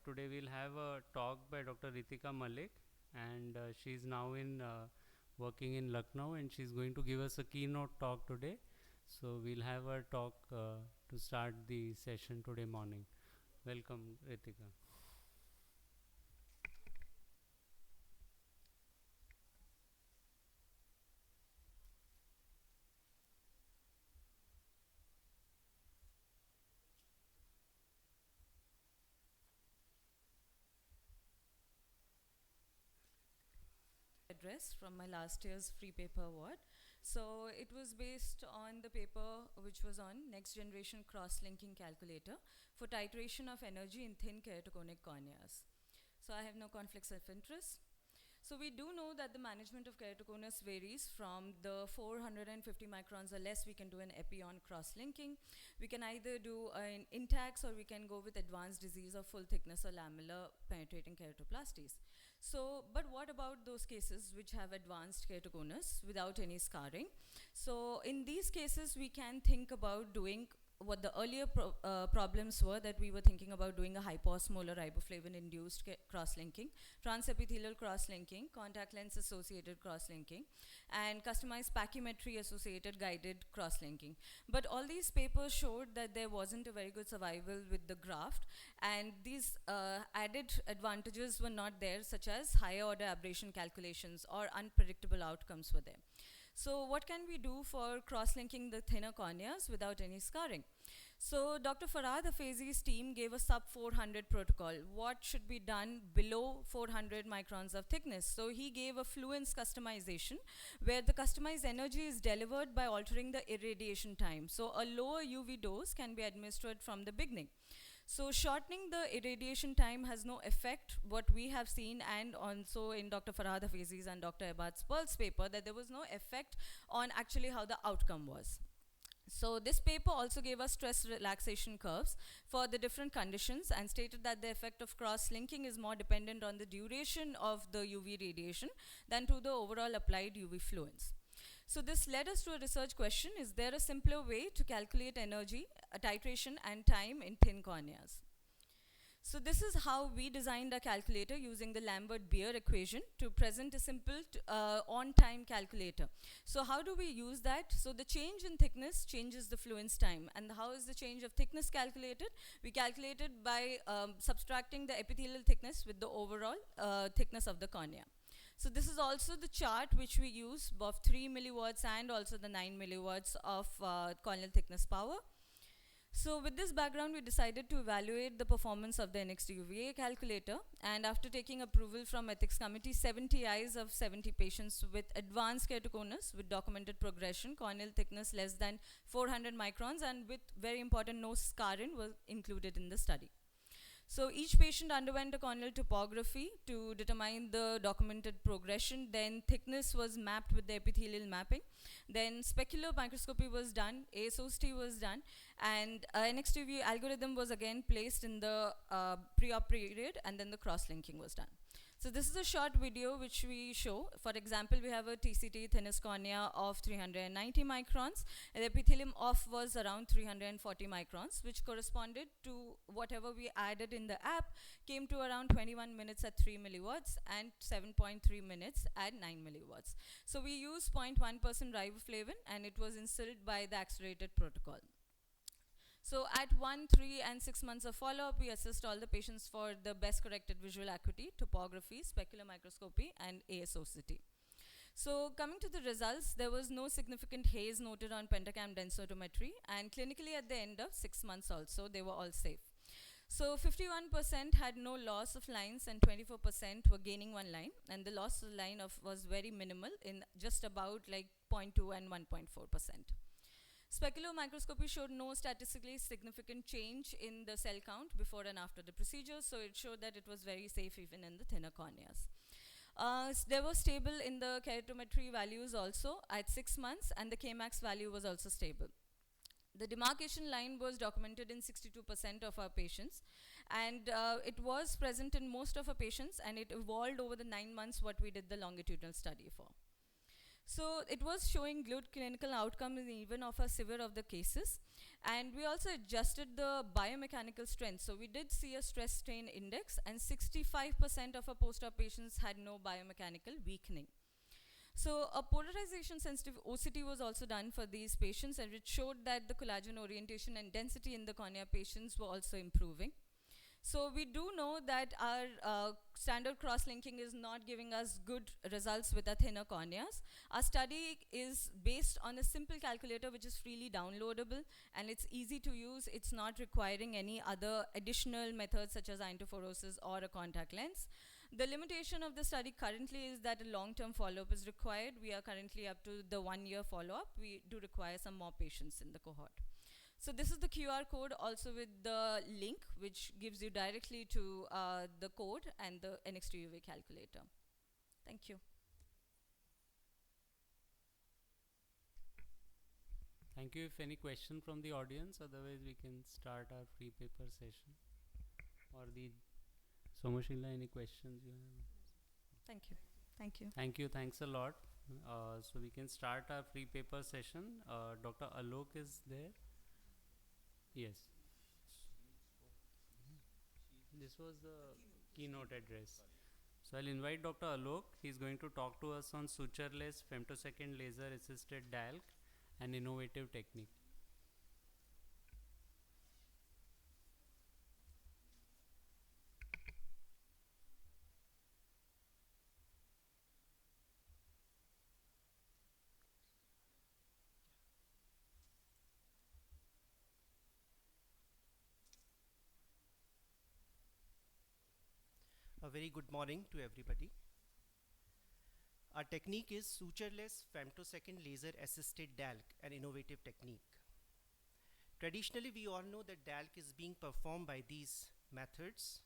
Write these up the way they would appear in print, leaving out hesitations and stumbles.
today we'll have a talk by Dr. Ritika Malik, and she's now in working in Lucknow, and she's going to give us a keynote talk today. So we'll have her talk to start the session today morning. Welcome, Ritika. Address from my last year's free paper award. So it was based on the paper which was on next generation cross-linking calculator for titration of energy in thin keratoconic corneas. So I have no conflicts of interest. So we do know that the management of keratoconus varies from the 450 microns or less. We can do an epi-on cross-linking. We can either do an intacs or we can go with advanced disease of full thickness or lamellar penetrating keratoplasties. So, but what about those cases which have advanced keratoconus without any scarring? So in these cases, we can think about doing what the earlier problems were, that we were thinking about doing a hyposmolar riboflavin-induced cross-linking, transepithelial cross-linking, contact lens-associated cross-linking, and customized pachymetry-associated guided cross-linking. But all these papers showed that there wasn't a very good survival with the graft, and these added advantages were not there, such as higher order aberration calculations or unpredictable outcomes were there. So what can we do for cross-linking the thinner corneas without any scarring? So Dr. Farhad Hafezi's team gave a sub 400 protocol. What should be done below 400 microns of thickness? So he gave a fluence customization where the customized energy is delivered by altering the irradiation time. So a lower UV dose can be administered from the beginning. So shortening the irradiation time has no effect, what we have seen, and also in Dr. Farhad Hafezi's and Dr. Ebad's Pearl's paper, that there was no effect on actually how the outcome was. So this paper also gave us stress relaxation curves for the different conditions and stated that the effect of cross-linking is more dependent on the duration of the UV radiation than to the overall applied UV fluence. So this led us to a research question: is there a simpler way to calculate energy, titration and time in thin corneas? So this is how we designed a calculator using the Lambert-Beer equation to present a simple on-time calculator. So how do we use that? So the change in thickness changes the fluence time. And how is the change of thickness calculated? We calculate it by subtracting the epithelial thickness with the overall thickness of the cornea. So this is also the chart which we use, both 3 milliwatts and also the 9 milliwatts of corneal thickness power. So with this background, we decided to evaluate the performance of the NXT-UVA calculator, and after taking approval from ethics committee, 70 eyes of 70 patients with advanced keratoconus with documented progression, corneal thickness less than 400 microns, and with, very important, no scarring were included in the study. So each patient underwent a corneal topography to determine the documented progression. Then thickness was mapped with the epithelial mapping. Then specular microscopy was done, AIOC was done, and NXT-UVA algorithm was again placed in the pre-op period, and then the cross-linking was done. So this is a short video which we show. For example, we have a TCT thinnest cornea of 390 microns. The epithelium off was around 340 microns, which corresponded to whatever we added in the app, came to around 21 minutes at 3 milliwatts and 7.3 minutes at 9 milliwatts. So we used 0.1% riboflavin, and it was instilled by the accelerated protocol. So at 1, 3, and 6 months of follow-up, we assessed all the patients for the best corrected visual acuity, topography, specular microscopy, and AIOC. So coming to the results, there was no significant haze noted on pentacam densitometry, and clinically at the end of 6 months also, they were all safe. So 51% had no loss of lines and 24% were gaining one line, and the loss of line was very minimal in just about like 0.2 and 1.4%. Specular microscopy showed no statistically significant change in the cell count before and after the procedure, so it showed that it was very safe even in the thinner corneas. They were stable in the keratometry values also at 6 months, and the Kmax value was also stable. The demarcation line was documented in 62% of our patients, and it was present in most of our patients, and it evolved over the 9 months what we did the longitudinal study for. So it was showing good clinical outcomes in even of a severe of the cases. And we also adjusted the biomechanical strength. So we did see a stress strain index, and 65% of our post-op patients had no biomechanical weakening. So a polarization sensitive OCT was also done for these patients, and it showed that the collagen orientation and density in the cornea patients were also improving. So we do know that our standard cross-linking is not giving us good results with our thinner corneas. Our study is based on a simple calculator which is freely downloadable, and it's easy to use. It's not requiring any other additional methods such as iontophoresis or a contact lens. The limitation of the study currently is that a long-term follow-up is required. We are currently up to the 1-year follow-up. We do require some more patients in the cohort. So this is the QR code also with the link, which gives you directly to the code and the NX2UV calculator. Thank you. Thank you. If any question from the audience, otherwise we can start our free paper session. Or the Somashila, any questions you have? Thank you. Thank you. Thank you. Thanks a lot. So we can start our free paper session. Dr. Alok is there. Yes. This was the keynote address. So I'll invite Dr. Alok. He's going to talk to us on sutureless femtosecond laser assisted DALC, an innovative technique. A very good morning to everybody. Our technique is sutureless femtosecond laser assisted DALC, an innovative technique. Traditionally, we all know that DALC is being performed by these methods.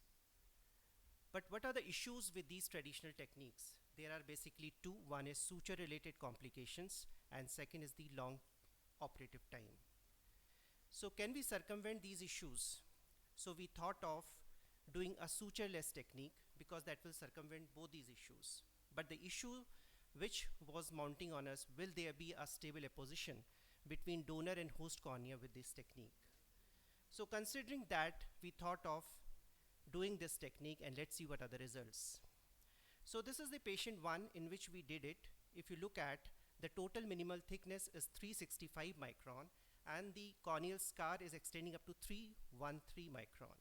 But what are the issues with these traditional techniques? There are basically two. One is suture related complications, and second is the long operative time. So can we circumvent these issues? So we thought of doing a sutureless technique, because that will circumvent both these issues. But the issue which was mounting on us, will there be a stable apposition between donor and host cornea with this technique? So considering that, we thought of doing this technique, and let's see what are the results. So this is the patient 1 in which we did it. If you look at, the total minimal thickness is 365 micron, and the corneal scar is extending up to 313 micron.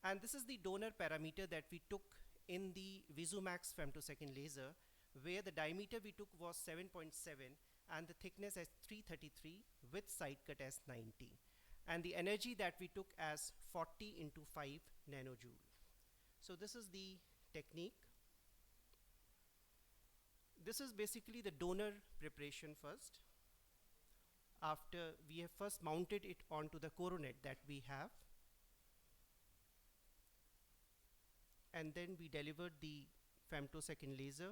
And this is the donor parameter that we took in the VisuMax femtosecond laser, where the diameter we took was 7.7 and the thickness as 333 with side cut as 90. And the energy that we took as 40 into 5 nanojoule. So this is the technique. This is basically the donor preparation first. After we have first mounted it onto the coronet that we have, and then we delivered the femtosecond laser.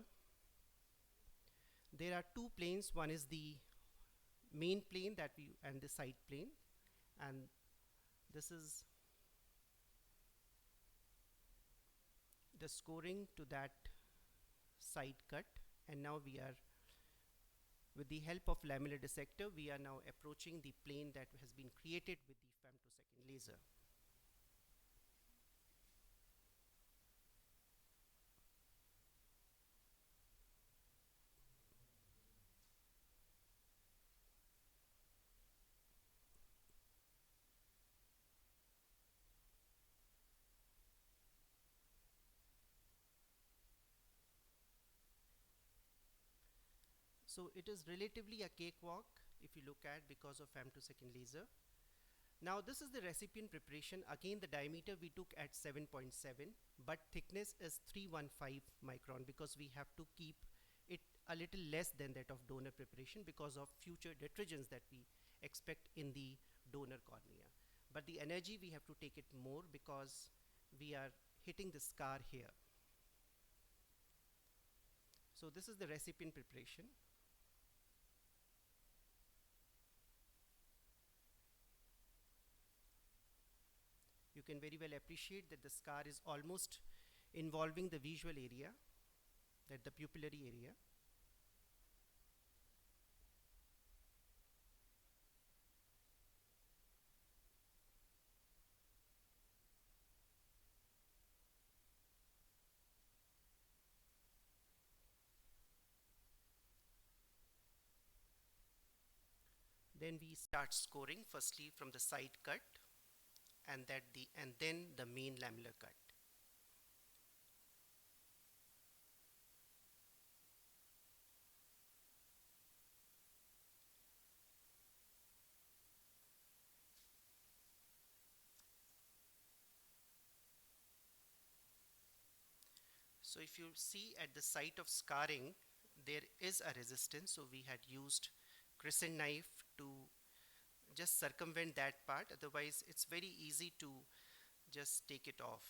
There are two planes. One is the main plane that we and the side plane, and this is the scoring to that side cut. And now we are, with the help of lamellar dissector, we are now approaching the plane that has been created with the femtosecond laser. So it is relatively a cakewalk if you look at, because of femtosecond laser. Now this is the recipient preparation. Again, the diameter we took at 7.7, but thickness is 315 micron, because we have to keep it a little less than that of donor preparation because of future detergents that we expect in the donor cornea. But the energy we have to take it more, because we are hitting the scar here. So this is the recipient preparation. You can very well appreciate that the scar is almost involving the visual area, that the pupillary area. Then we start scoring, firstly from the side cut and then the main lamellar cut. So if you see at the site of scarring, there is a resistance. So we had used crescent knife to just circumvent that part. Otherwise, it's very easy to just take it off.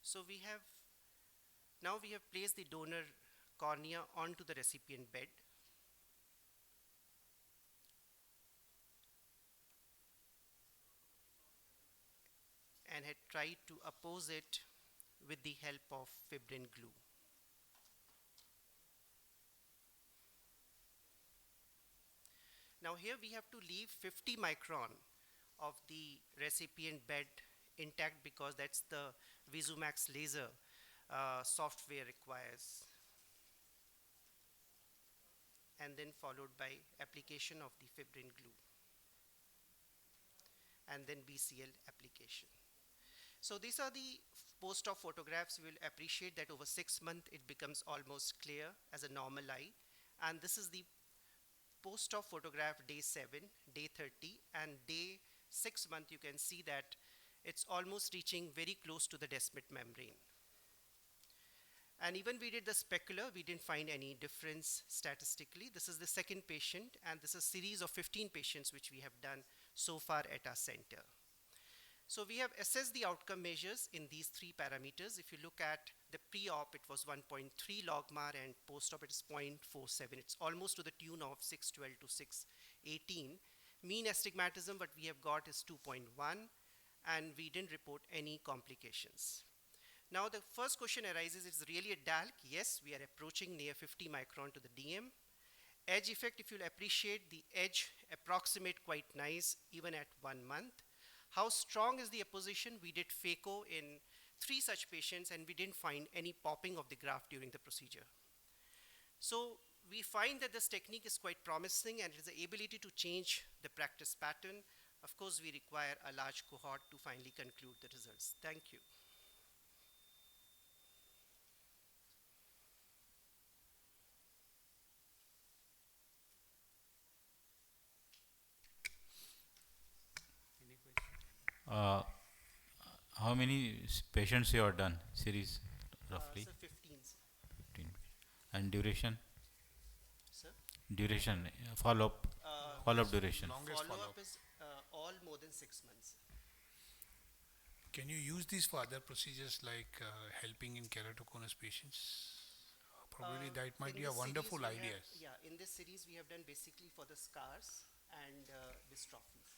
So now we have placed the donor cornea onto the recipient bed. And had tried to oppose it with the help of fibrin glue. Now here we have to leave 50 micron of the recipient bed intact because that's the VisuMax laser software requires. And then followed by application of the fibrin glue. And then BCL application. So these are the post-op photographs. You will appreciate that over 6 months it becomes almost clear as a normal eye. And this is the post-op photograph day 7, day 30, and day 6 month you can see that it's almost reaching very close to the descemet membrane. And even we did the specular, we didn't find any difference statistically. This is the second patient, and this is a series of 15 patients which we have done so far at our center. So we have assessed the outcome measures in these 3 parameters. If you look at the pre-op, it was 1.3 logMAR, and post-op it is 0.47. It's almost to the tune of 612 to 618. Mean astigmatism, what we have got is 2.1, and we didn't report any complications. Now the first question arises, is it really a DALK? Yes, we are approaching near 50 micron to the DM. Edge effect, if you'll appreciate, the edge approximate quite nice even at 1 month. How strong is the apposition? We did phaco in 3 such patients and we didn't find any popping of the graft during the procedure. So we find that this technique is quite promising and it has the ability to change the practice pattern. Of course, we require a large cohort to finally conclude the results. Thank you. Any question? How many patients you have done? Series roughly? Sir, 15. 15. And duration? Sir? Duration, follow-up duration. Longest Follow-up follow-up. is all more than 6 months. Can you use these for other procedures like helping in keratoconus patients? Probably that might In be a this wonderful series we idea. in this series we have done basically for the scars and dystrophies.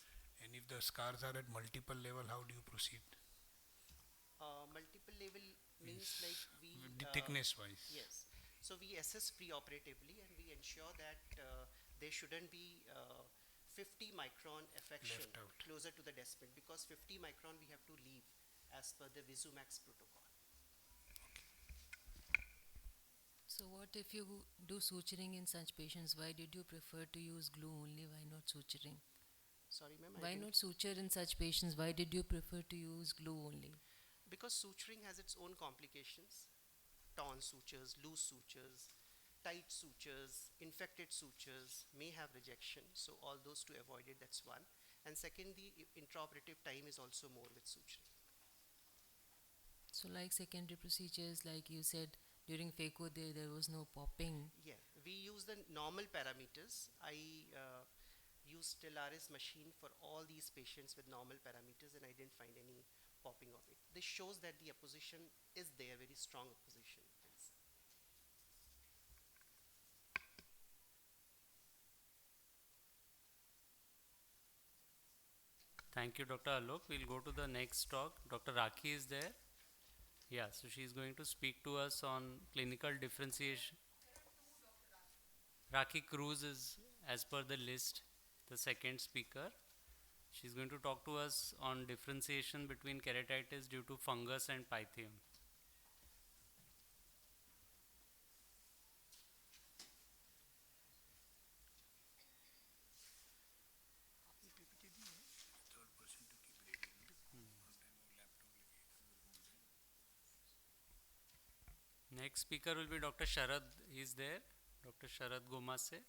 And if the scars are at multiple level, how do you proceed? Multiple level means Means like we The thickness wise. yes. So we assess pre-operatively and we ensure that there shouldn't be 50 micron affection Left out. closer to the descemet because 50 micron we have to leave as per the VisuMax protocol. So what if you do suturing in such patients? Why did you prefer to use glue only? Why not suturing? Sorry, ma'am. Why not suture in such patients? Why did you prefer to use glue only? Because suturing has its own complications. Torn sutures, loose sutures, tight sutures, infected sutures may have rejection. So all those to avoid it, that's one. And second, the intraoperative time is also more with suturing. So like secondary procedures, like you said, during phaco there was no popping. Yeah, we use the normal parameters. I use Stellaris machine for all these patients with normal parameters and I didn't find any popping of it. This shows that the apposition is there, very strong apposition. Thank you, Dr. Alok. We'll go to the next talk. Dr. Rakhi is there. Yeah, so she's going to speak to us on clinical differentiation. Rakhi Cruz is, as per the list, the second speaker. She's going to talk to us on differentiation between keratitis due to fungus and pythium. Next speaker will be Dr. Sharad. He is there. Dr. Sharad Gomase.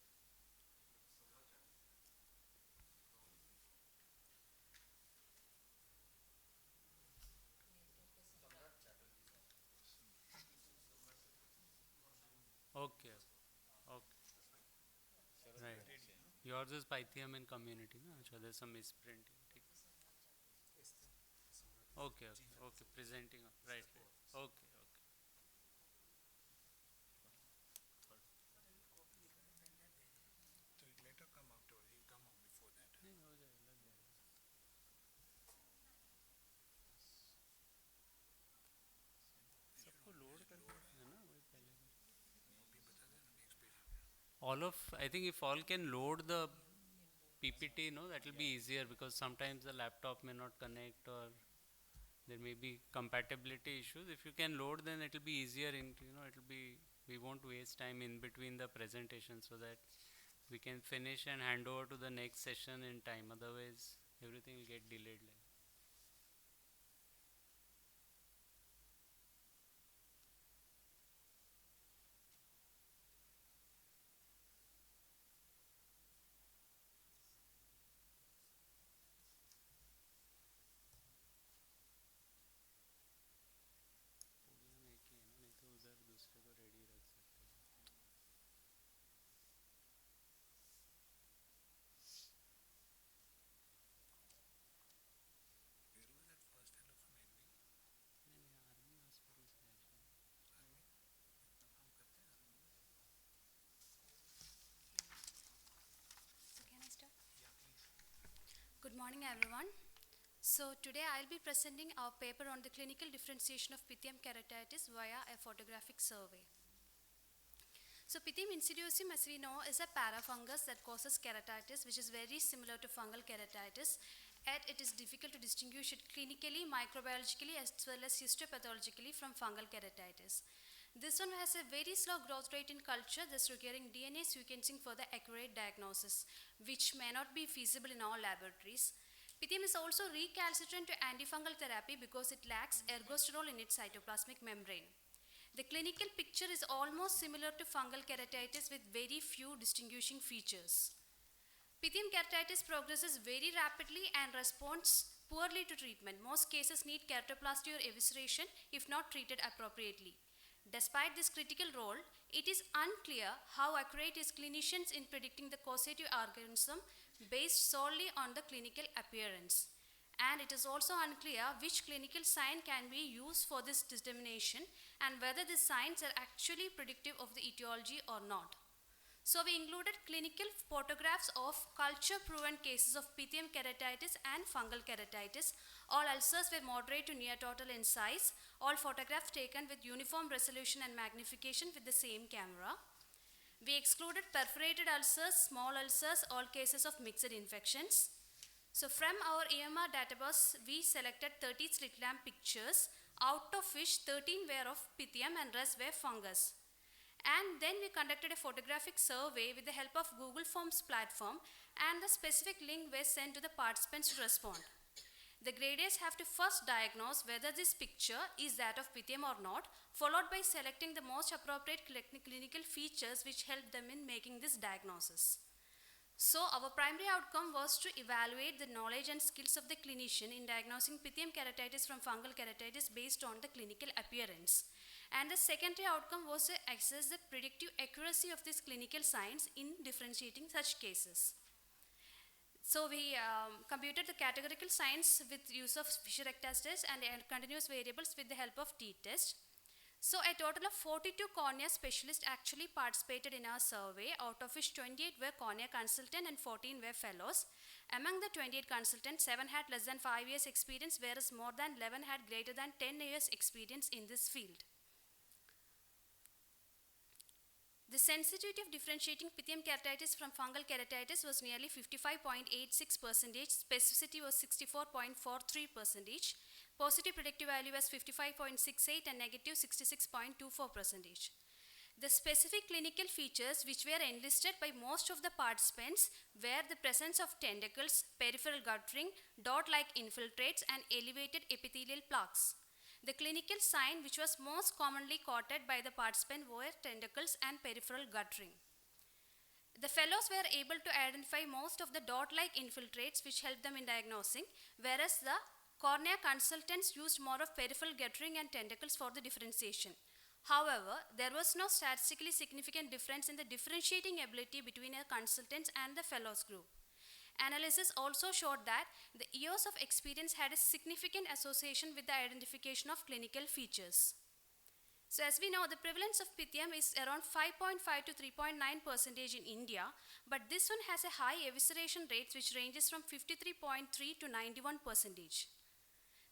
Okay. Okay. Right. Yours is Pythium in community, no? So there's some misprinting. Okay, okay, okay. Presenting. Right, right. Okay, okay. So it later come afterwards. He'll come up before that. नहीं हो जाएगा लग जाएगा सबको load करना है ना वही पहले all of I think if all can load the PPT, no, that will be easier because sometimes the laptop may not connect or there may be compatibility issues. If you can load, then it will be easier. It will be, we won't waste time in between the presentation so that we can finish and hand over to the next session in time. Otherwise, everything will get delayed. Good morning, everyone. So today I'll be presenting our paper on the clinical differentiation of Pythium keratitis via a photographic survey. So Pythium insidiosum, as we know, is a parafungus that causes keratitis, which is very similar to fungal keratitis, yet it is difficult to distinguish it clinically, microbiologically, as well as histopathologically from fungal keratitis. This one has a very slow growth rate in culture, thus requiring DNA sequencing for the accurate diagnosis, which may not be feasible in all laboratories. Pythium is also recalcitrant to antifungal therapy because it lacks ergosterol in its cytoplasmic membrane. The clinical picture is almost similar to fungal keratitis with very few distinguishing features. Pythium keratitis progresses very rapidly and responds poorly to treatment. Most cases need keratoplasty or evisceration if not treated appropriately. Despite this critical role, it is unclear how accurate is clinicians in predicting the causative organism based solely on the clinical appearance. And it is also unclear which clinical sign can be used for this determination and whether these signs are actually predictive of the etiology or not. So we included clinical photographs of culture-proven cases of Pythium keratitis and fungal keratitis. All ulcers were moderate to near total in size. All photographs taken with uniform resolution and magnification with the same camera. We excluded perforated ulcers, small ulcers, all cases of mixed infections. So from our EMR database, we selected 30 slit lamp pictures, out of which 13 were of Pythium and rest were fungus. And then we conducted a photographic survey with the help of Google Forms platform, and the specific link was sent to the participants to respond. The graders have to first diagnose whether this picture is that of Pythium or not, followed by selecting the most appropriate clinical features which help them in making this diagnosis. So our primary outcome was to evaluate the knowledge and skills of the clinician in diagnosing Pythium keratitis from fungal keratitis based on the clinical appearance. And the secondary outcome was to assess the predictive accuracy of these clinical signs in differentiating such cases. So we computed the categorical signs with use of Fisher-Rectas test and continuous variables with the help of t-test. So a total of 42 cornea specialists actually participated in our survey, out of which 28 were cornea consultant and 14 were fellows. Among the 28 consultants, 7 had less than 5 years experience, whereas more than 11 had greater than 10 years experience in this field. The sensitivity of differentiating pythium keratitis from fungal keratitis was nearly 55.86%, specificity was 64.43%, positive predictive value was 55.68 and negative 66.24%. The specific clinical features which were enlisted by most of the participants were the presence of tentacles, peripheral guttering, dot-like infiltrates and elevated epithelial plaques. The clinical sign which was most commonly quoted by the participant were tentacles and peripheral guttering. The fellows were able to identify most of the dot-like infiltrates which helped them in diagnosing, whereas the cornea consultants used more of peripheral guttering and tentacles for the differentiation. However, there was no statistically significant difference in the differentiating ability between a consultants and the fellows group. Analysis also showed that the years of experience had a significant association with the identification of clinical features. So as we know, the prevalence of pythium is around 5.5 to 3.9% in India, but this one has a high evisceration rate which ranges from 53.3 to 91%.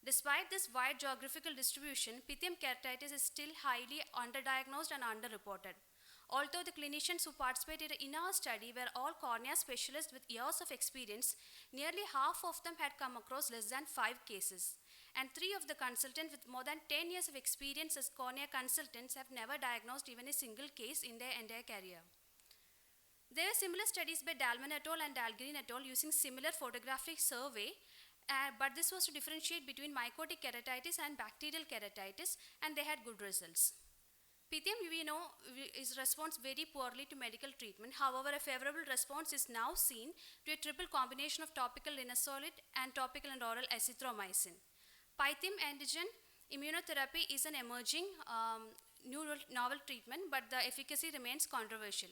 Despite this wide geographical distribution, pythium keratitis is still highly underdiagnosed and underreported. Although the clinicians who participated in our study were all cornea specialists with years of experience, nearly half of them had come across less than 5 cases. And 3 of the consultants with more than 10 years of experience as cornea consultants have never diagnosed even a single case in their entire career. There were similar studies by Dalman et al. And Dalgreen et al. Using similar photographic survey, but this was to differentiate between mycotic keratitis and bacterial keratitis, and they had good results. Pythium, we know, responds very poorly to medical treatment. However, a favorable response is now seen to a triple combination of topical linezolid and topical and oral azithromycin. Pythium antigen immunotherapy is an emerging novel treatment, but the efficacy remains controversial.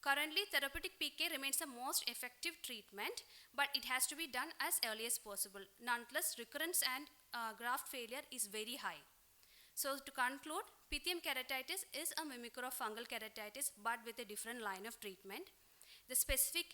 Currently, therapeutic PK remains the most effective treatment, but it has to be done as early as possible. Nonetheless, recurrence and graft failure is very high. So to conclude, pythium keratitis is a mimicker of fungal keratitis, but with a different line of treatment. The specific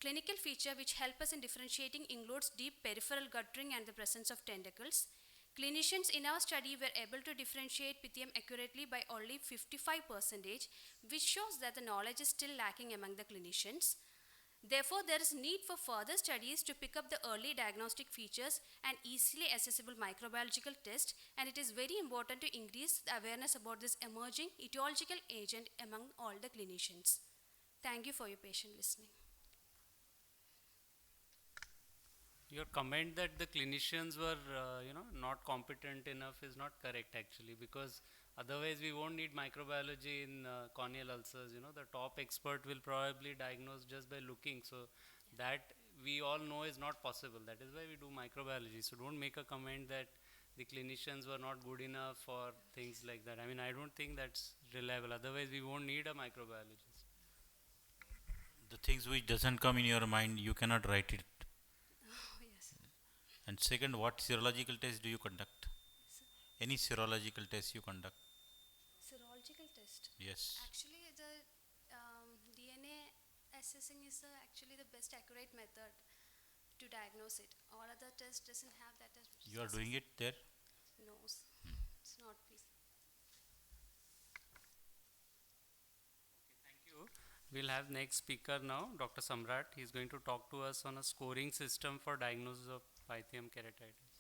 clinical feature which help us in differentiating includes deep peripheral guttering and the presence of tentacles. Clinicians in our study were able to differentiate pythium accurately by only 55%, which shows that the knowledge is still lacking among the clinicians. Therefore, there is need for further studies to pick up the early diagnostic features and easily accessible microbiological tests, and it is very important to increase the awareness about this emerging etiological agent among all the clinicians. Thank you for your patient listening. Your comment that the clinicians were, not competent enough is not correct actually, because otherwise we won't need microbiology in corneal ulcers. The top expert will probably diagnose just by looking. So that we all know is not possible. That is why we do microbiology. So don't make a comment that the clinicians were not good enough or things like that. I mean, I don't think that's reliable. Otherwise we won't need a microbiologist. The things which doesn't come in your mind, you cannot write it. And second, what serological test do you conduct? Any serological test you conduct? Serological test? Yes. Actually, the DNA assessing is actually the best accurate method to diagnose it. All other tests doesn't have that. You are doing it there? No, it's not. Thank you. We'll have next speaker now, Dr. Samrat. He's going to talk to us on a scoring system for diagnosis of pythium keratitis.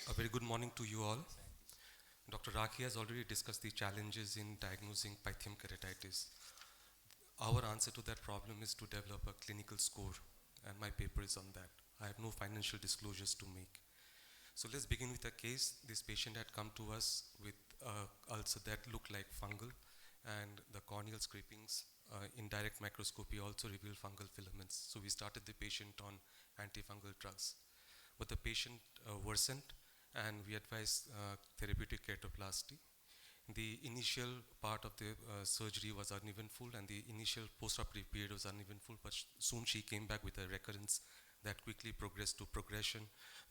A very good morning to you all. Dr. Rakhi has already discussed the challenges in diagnosing pythium keratitis. Our answer to that problem is to develop a clinical score, and my paper is on that. I have no financial disclosures to make. So let's begin with a case. This patient had come to us with ulcer that looked like fungal, and the corneal scrapings in direct microscopy also revealed fungal filaments. So we started the patient on antifungal drugs. But the patient worsened, and we advised therapeutic keratoplasty. The initial part of the surgery was uneventful, and the initial post-operative period was uneventful, but soon she came back with a recurrence that quickly progressed to progression,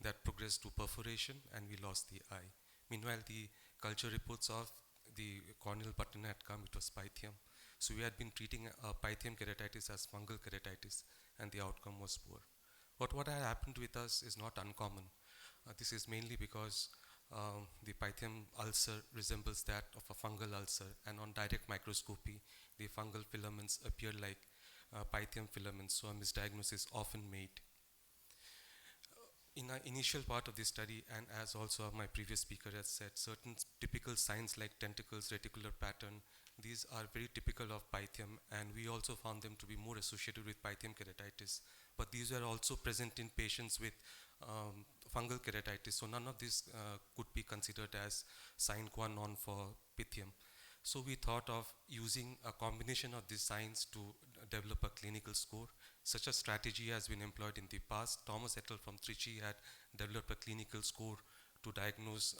that progressed to perforation, and we lost the eye. Meanwhile, the culture reports of the corneal patina had come, it was pythium. So we had been treating pythium keratitis as fungal keratitis, and the outcome was poor. But what had happened with us is not uncommon. This is mainly because the pythium ulcer resembles that of a fungal ulcer, and on direct microscopy, the fungal filaments appear like pythium filaments, so a misdiagnosis is often made. In our initial part of the study, and as also my previous speaker has said, certain typical signs like tentacles, reticular pattern, these are very typical of pythium, and we also found them to be more associated with pythium keratitis. But these are also present in patients with fungal keratitis, so none of these could be considered as sine qua non for pythium. So we thought of using a combination of these signs to develop a clinical score. Such a strategy has been employed in the past. Thomas et al. From Trichy had developed a clinical score to diagnose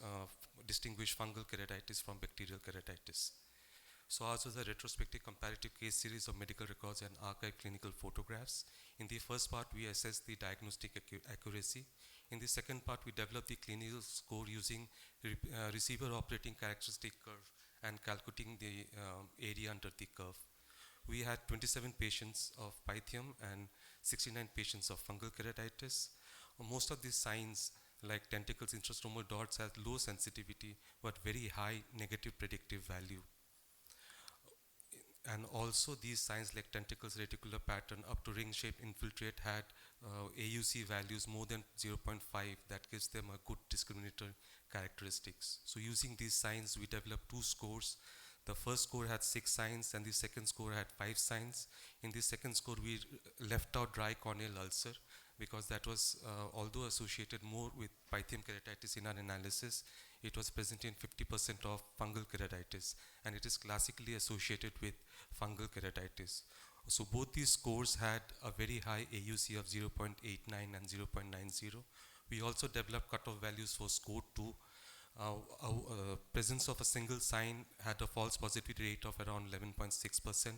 distinguish fungal keratitis from bacterial keratitis. So ours was a retrospective comparative case series of medical records and archived clinical photographs. In the first part, we assessed the diagnostic accuracy. In the second part, we developed the clinical score using receiver operating characteristic curve and calculating the area under the curve. We had 27 patients of pythium and 69 patients of fungal keratitis. Most of these signs, like tentacles, intrastromal dots, have low sensitivity but very high negative predictive value. And also these signs like tentacles, reticular pattern, up to ring-shaped infiltrate had AUC values more than 0.5 that gives them a good discriminator characteristics. So using these signs, we developed two scores. The first score had 6 signs and the second score had 5 signs. In the second score, we left out dry corneal ulcer because that was, although associated more with pythium keratitis in our analysis, it was present in 50% of fungal keratitis, and it is classically associated with fungal keratitis. So both these scores had a very high AUC of 0.89 and 0.90. We also developed cutoff values for score 2. Presence of a single sign had a false positivity rate of around 11.6%.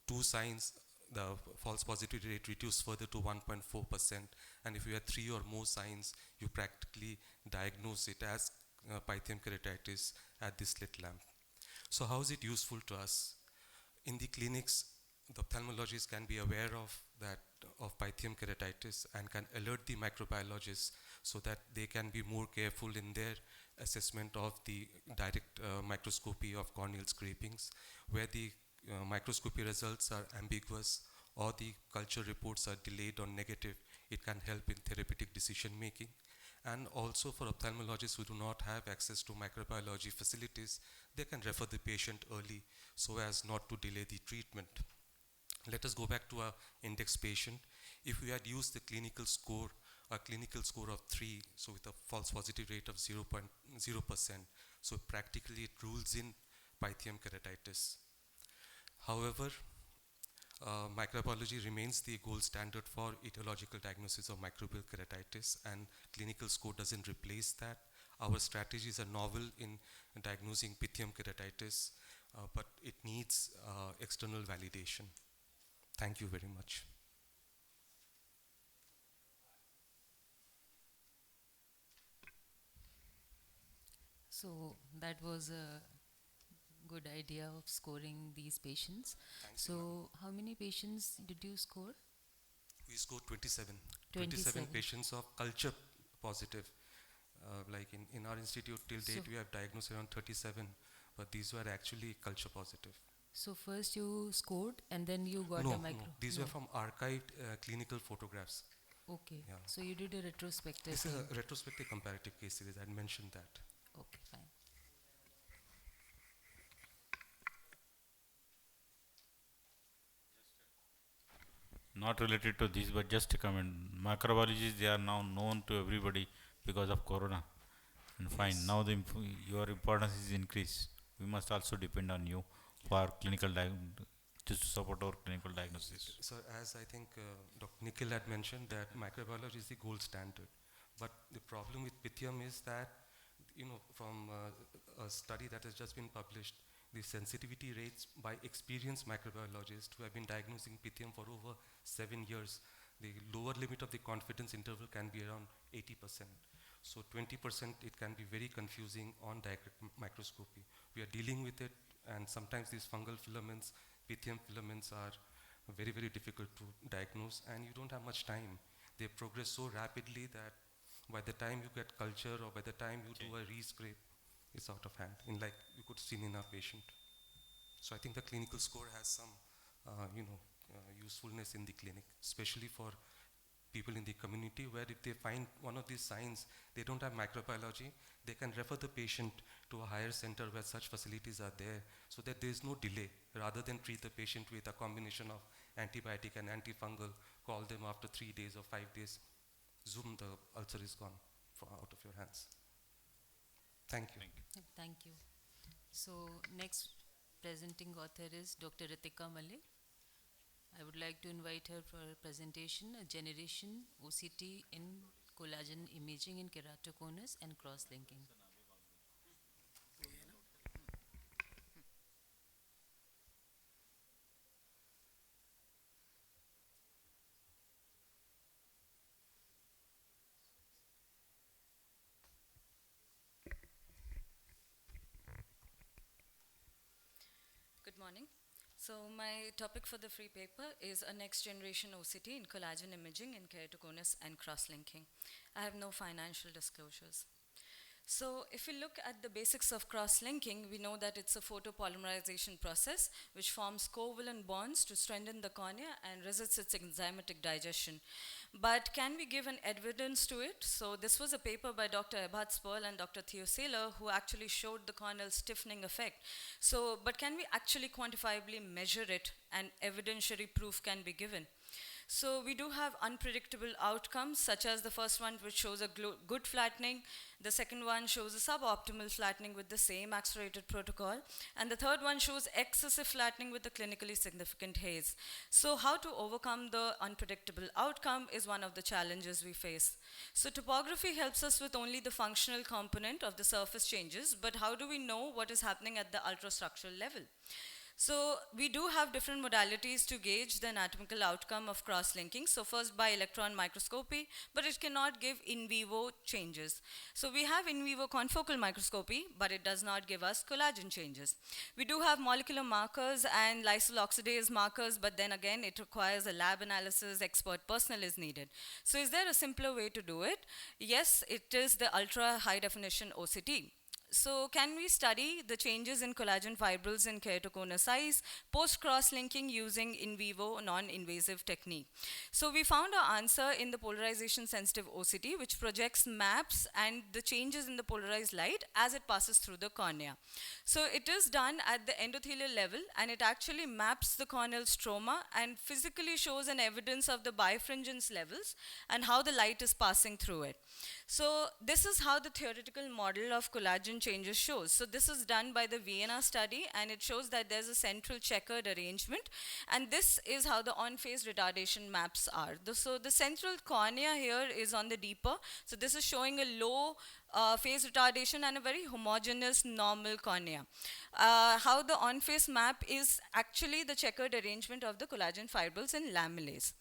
2 signs, the false positivity rate reduced further to 1.4%. And if you had 3 or more signs, you practically diagnose it as pythium keratitis at the slit lamp. So how is it useful to us? In the clinics, the ophthalmologists can be aware of that, of pythium keratitis, and can alert the microbiologists so that they can be more careful in their assessment of the direct microscopy of corneal scrapings, where the microscopy results are ambiguous or the culture reports are delayed or negative. It can help in therapeutic decision making. And also for ophthalmologists who do not have access to microbiology facilities, they can refer the patient early so as not to delay the treatment. Let us go back to our index patient. If we had used the clinical score, a clinical score of 3, so with a false positive rate of 0.0%, so practically it rules in pythium keratitis. However, microbiology remains the gold standard for etiological diagnosis of microbial keratitis, and clinical score doesn't replace that. Our strategies are novel in diagnosing pythium keratitis, but it needs external validation. Thank you very much. So that was a good idea of scoring these patients. Thanks, So how many patients did you score? we scored 27. 27 patients of culture positive. Like in our institute till date, we have diagnosed around 37, but these were actually culture positive. So first you scored and then you got No, a micro. these were from archived clinical photographs. Okay. Yeah. So you did a retrospective. This is thing. a retrospective comparative case series. I mentioned that. Okay, fine. Not related to this, but just a comment. Microbiologists, they are now known to everybody because of corona. And fine, Yes. now your importance is increased. We must also depend on you for clinical to support our clinical diagnosis. So as I think Dr. Nikhil had mentioned, that microbiology is the gold standard. But the problem with Pythium is that, from a study that has just been published, the sensitivity rates by experienced microbiologists who have been diagnosing Pythium for over 7 years, the lower limit of the confidence interval can be around 80%. So 20% it can be very confusing on direct microscopy. We are dealing with it, and sometimes these fungal filaments, Pythium filaments, are very, very difficult to diagnose, and you don't have much time. They progress so rapidly that by the time you get culture or by the time you do a re-scrape, it's out of hand, like you could see in our patient. So I think the clinical score has some, usefulness in the clinic, especially for people in the community, where if they find one of these signs, they don't have microbiology, they can refer the patient to a higher center where such facilities are there, so that there is no delay. Rather than treat the patient with a combination of antibiotic and antifungal, call them after 3 days or 5 days, zoom, the ulcer is gone out of your hands. Thank you. Thank you. So next presenting author is Dr. Ritika Malik. I would like to invite her for a presentation, a generation OCT in collagen imaging in keratoconus and cross-linking. Good morning. So my topic for the free paper is a next generation OCT in collagen imaging in keratoconus and cross-linking. I have no financial disclosures. So if we look at the basics of cross-linking, we know that it's a photopolymerization process which forms covalent bonds to strengthen the cornea and resists its enzymatic digestion. But can we give an evidence to it? So this was a paper by Dr. Eberhard Sperl and Dr. Theo Saylor who actually showed the corneal stiffening effect. So, but can we actually quantifiably measure it and evidentiary proof can be given? So we do have unpredictable outcomes, such as the first one, which shows a good flattening. The second one shows a suboptimal flattening with the same accelerated protocol. And the third one shows excessive flattening with a clinically significant haze. So how to overcome the unpredictable outcome is one of the challenges we face. So topography helps us with only the functional component of the surface changes, but how do we know what is happening at the ultrastructural level? So we do have different modalities to gauge the anatomical outcome of cross-linking. So first by electron microscopy, but it cannot give in vivo changes. So we have in vivo confocal microscopy, but it does not give us collagen changes. We do have molecular markers and lysyl oxidase markers, but then again it requires a lab analysis, expert personnel is needed. So is there a simpler way to do it? Yes, it is the ultra high definition OCT. So can we study the changes in collagen fibrils in keratoconus size post-cross-linking using in vivo non-invasive technique? So we found our answer in the polarization sensitive OCT, which projects maps and the changes in the polarized light as it passes through the cornea. So it is done at the endothelial level, and it actually maps the corneal stroma and physically shows an evidence of the birefringence levels and how the light is passing through it. So this is how the theoretical model of collagen changes shows. So this is done by the Vienna study, and it shows that there's a central checkered arrangement, and this is how the on-phase retardation maps are. So the central cornea here is on the deeper, so this is showing a low phase retardation and a very homogeneous normal cornea. How the on-phase map is actually the checkered arrangement of the collagen fibrils in lamellase.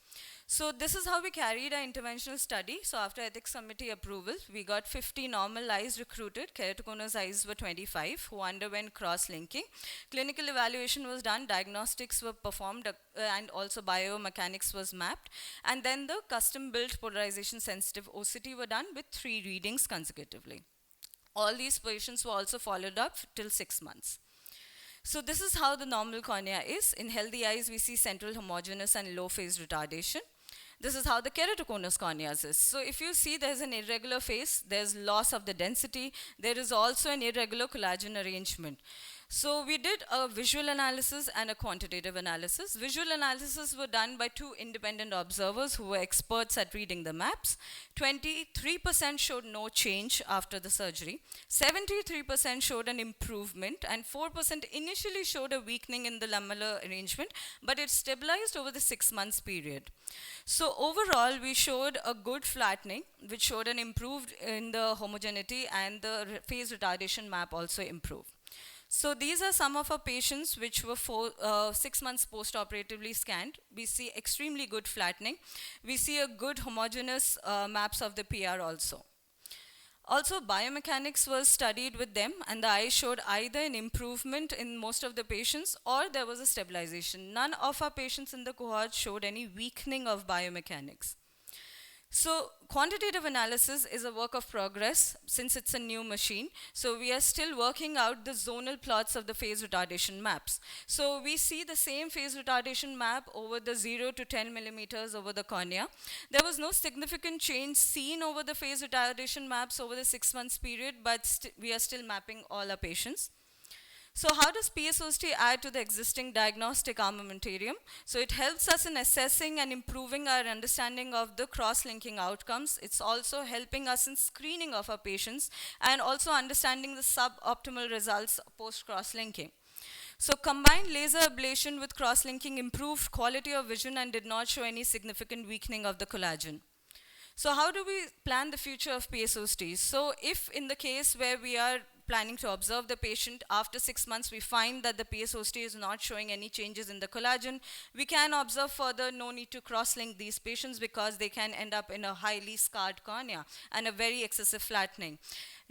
So this is how we carried our interventional study. So after ethics committee approval, we got 50 normal eyes recruited. Keratoconus eyes were 25 who underwent cross-linking. Clinical evaluation was done, diagnostics were performed, and also biomechanics was mapped. And then the custom-built polarization sensitive OCT were done with 3 readings consecutively. All these patients were also followed up till 6 months. So this is how the normal cornea is. In healthy eyes, we see central homogeneous and low phase retardation. This is how the keratoconus corneas is. So if you see there's an irregular face, there's loss of the density, there is also an irregular collagen arrangement. So we did a visual analysis and a quantitative analysis. Visual analysis were done by 2 independent observers who were experts at reading the maps. 23% showed no change after the surgery. 73% showed an improvement, and 4% initially showed a weakening in the lamellar arrangement, but it stabilized over the 6 months period. So So overall, we showed a good flattening, which showed an improved in the homogeneity, and the phase retardation map also improved. So these are some of our patients which were 6 months post-operatively scanned. We see extremely good flattening. We see a good homogeneous maps of the PR also. Also, biomechanics was studied with them, and the eye showed either an improvement in most of the patients or there was a stabilization. None of our patients in the cohort showed any weakening of biomechanics. So quantitative analysis is a work of progress since it's a new machine. So we are still working out the zonal plots of the phase retardation maps. So we see the same phase retardation map over the 0 to 10 millimeters over the cornea. There was no significant change seen over the phase retardation maps over the 6 months period, but we are still mapping all our patients. So how does PSOST add to the existing diagnostic armamentarium? So it helps us in assessing and improving our understanding of the cross-linking outcomes. It's also helping us in screening of our patients and also understanding the suboptimal results post-cross-linking. So combined laser ablation with cross-linking improved quality of vision and did not show any significant weakening of the collagen. So how do we plan the future of PSOSTs? So if in the case where we are planning to observe the patient, after 6 months we find that the PSOST is not showing any changes in the collagen, we can observe further. No need to cross-link these patients because they can end up in a highly scarred cornea and a very excessive flattening.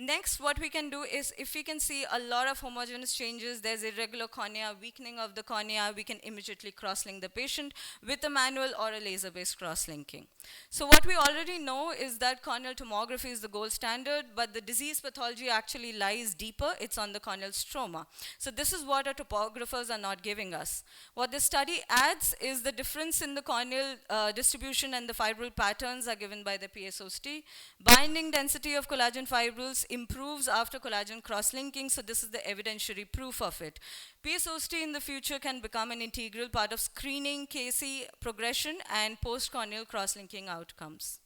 Next, what we can do is, if we can see a lot of homogeneous changes, there's irregular cornea, weakening of the cornea, we can immediately cross-link the patient with a manual or a laser-based cross-linking. So what we already know is that corneal tomography is the gold standard, but the disease pathology actually lies deeper. It's on the corneal stroma. So this is what our topographers are not giving us. What this study adds is the difference in the corneal distribution, and the fibril patterns are given by the PSOST. Binding density of collagen fibrils improves after collagen cross-linking, so this is the evidentiary proof of it. PSOST in the future can become an integral part of screening, KC progression, and post-corneal cross-linking outcomes.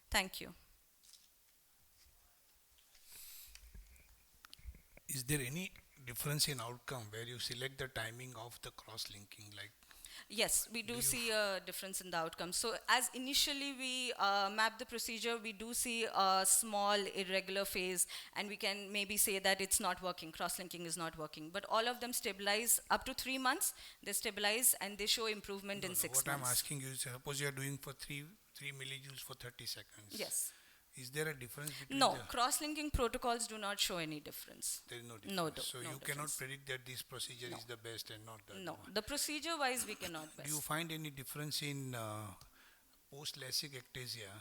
Thank you. Is there any difference in outcome where you select the timing of the cross-linking? Like, yes, we do see a difference in the outcome. So as initially we map the procedure, we do see a small irregular phase, and we can maybe say that it's not working, cross-linking is not working. But all of them stabilize up to 3 months. They stabilize and they show improvement in 6 months. What I'm asking you is, suppose you are doing for 3 millijoules for 30 seconds. Yes. Is there a difference between No, cross-linking protocols do not show any difference. There is no difference. No, so no you difference. cannot predict that this procedure No. is the best and not the No, other one. the procedure-wise we cannot best. Do you find any difference in post-LASIK ectasia?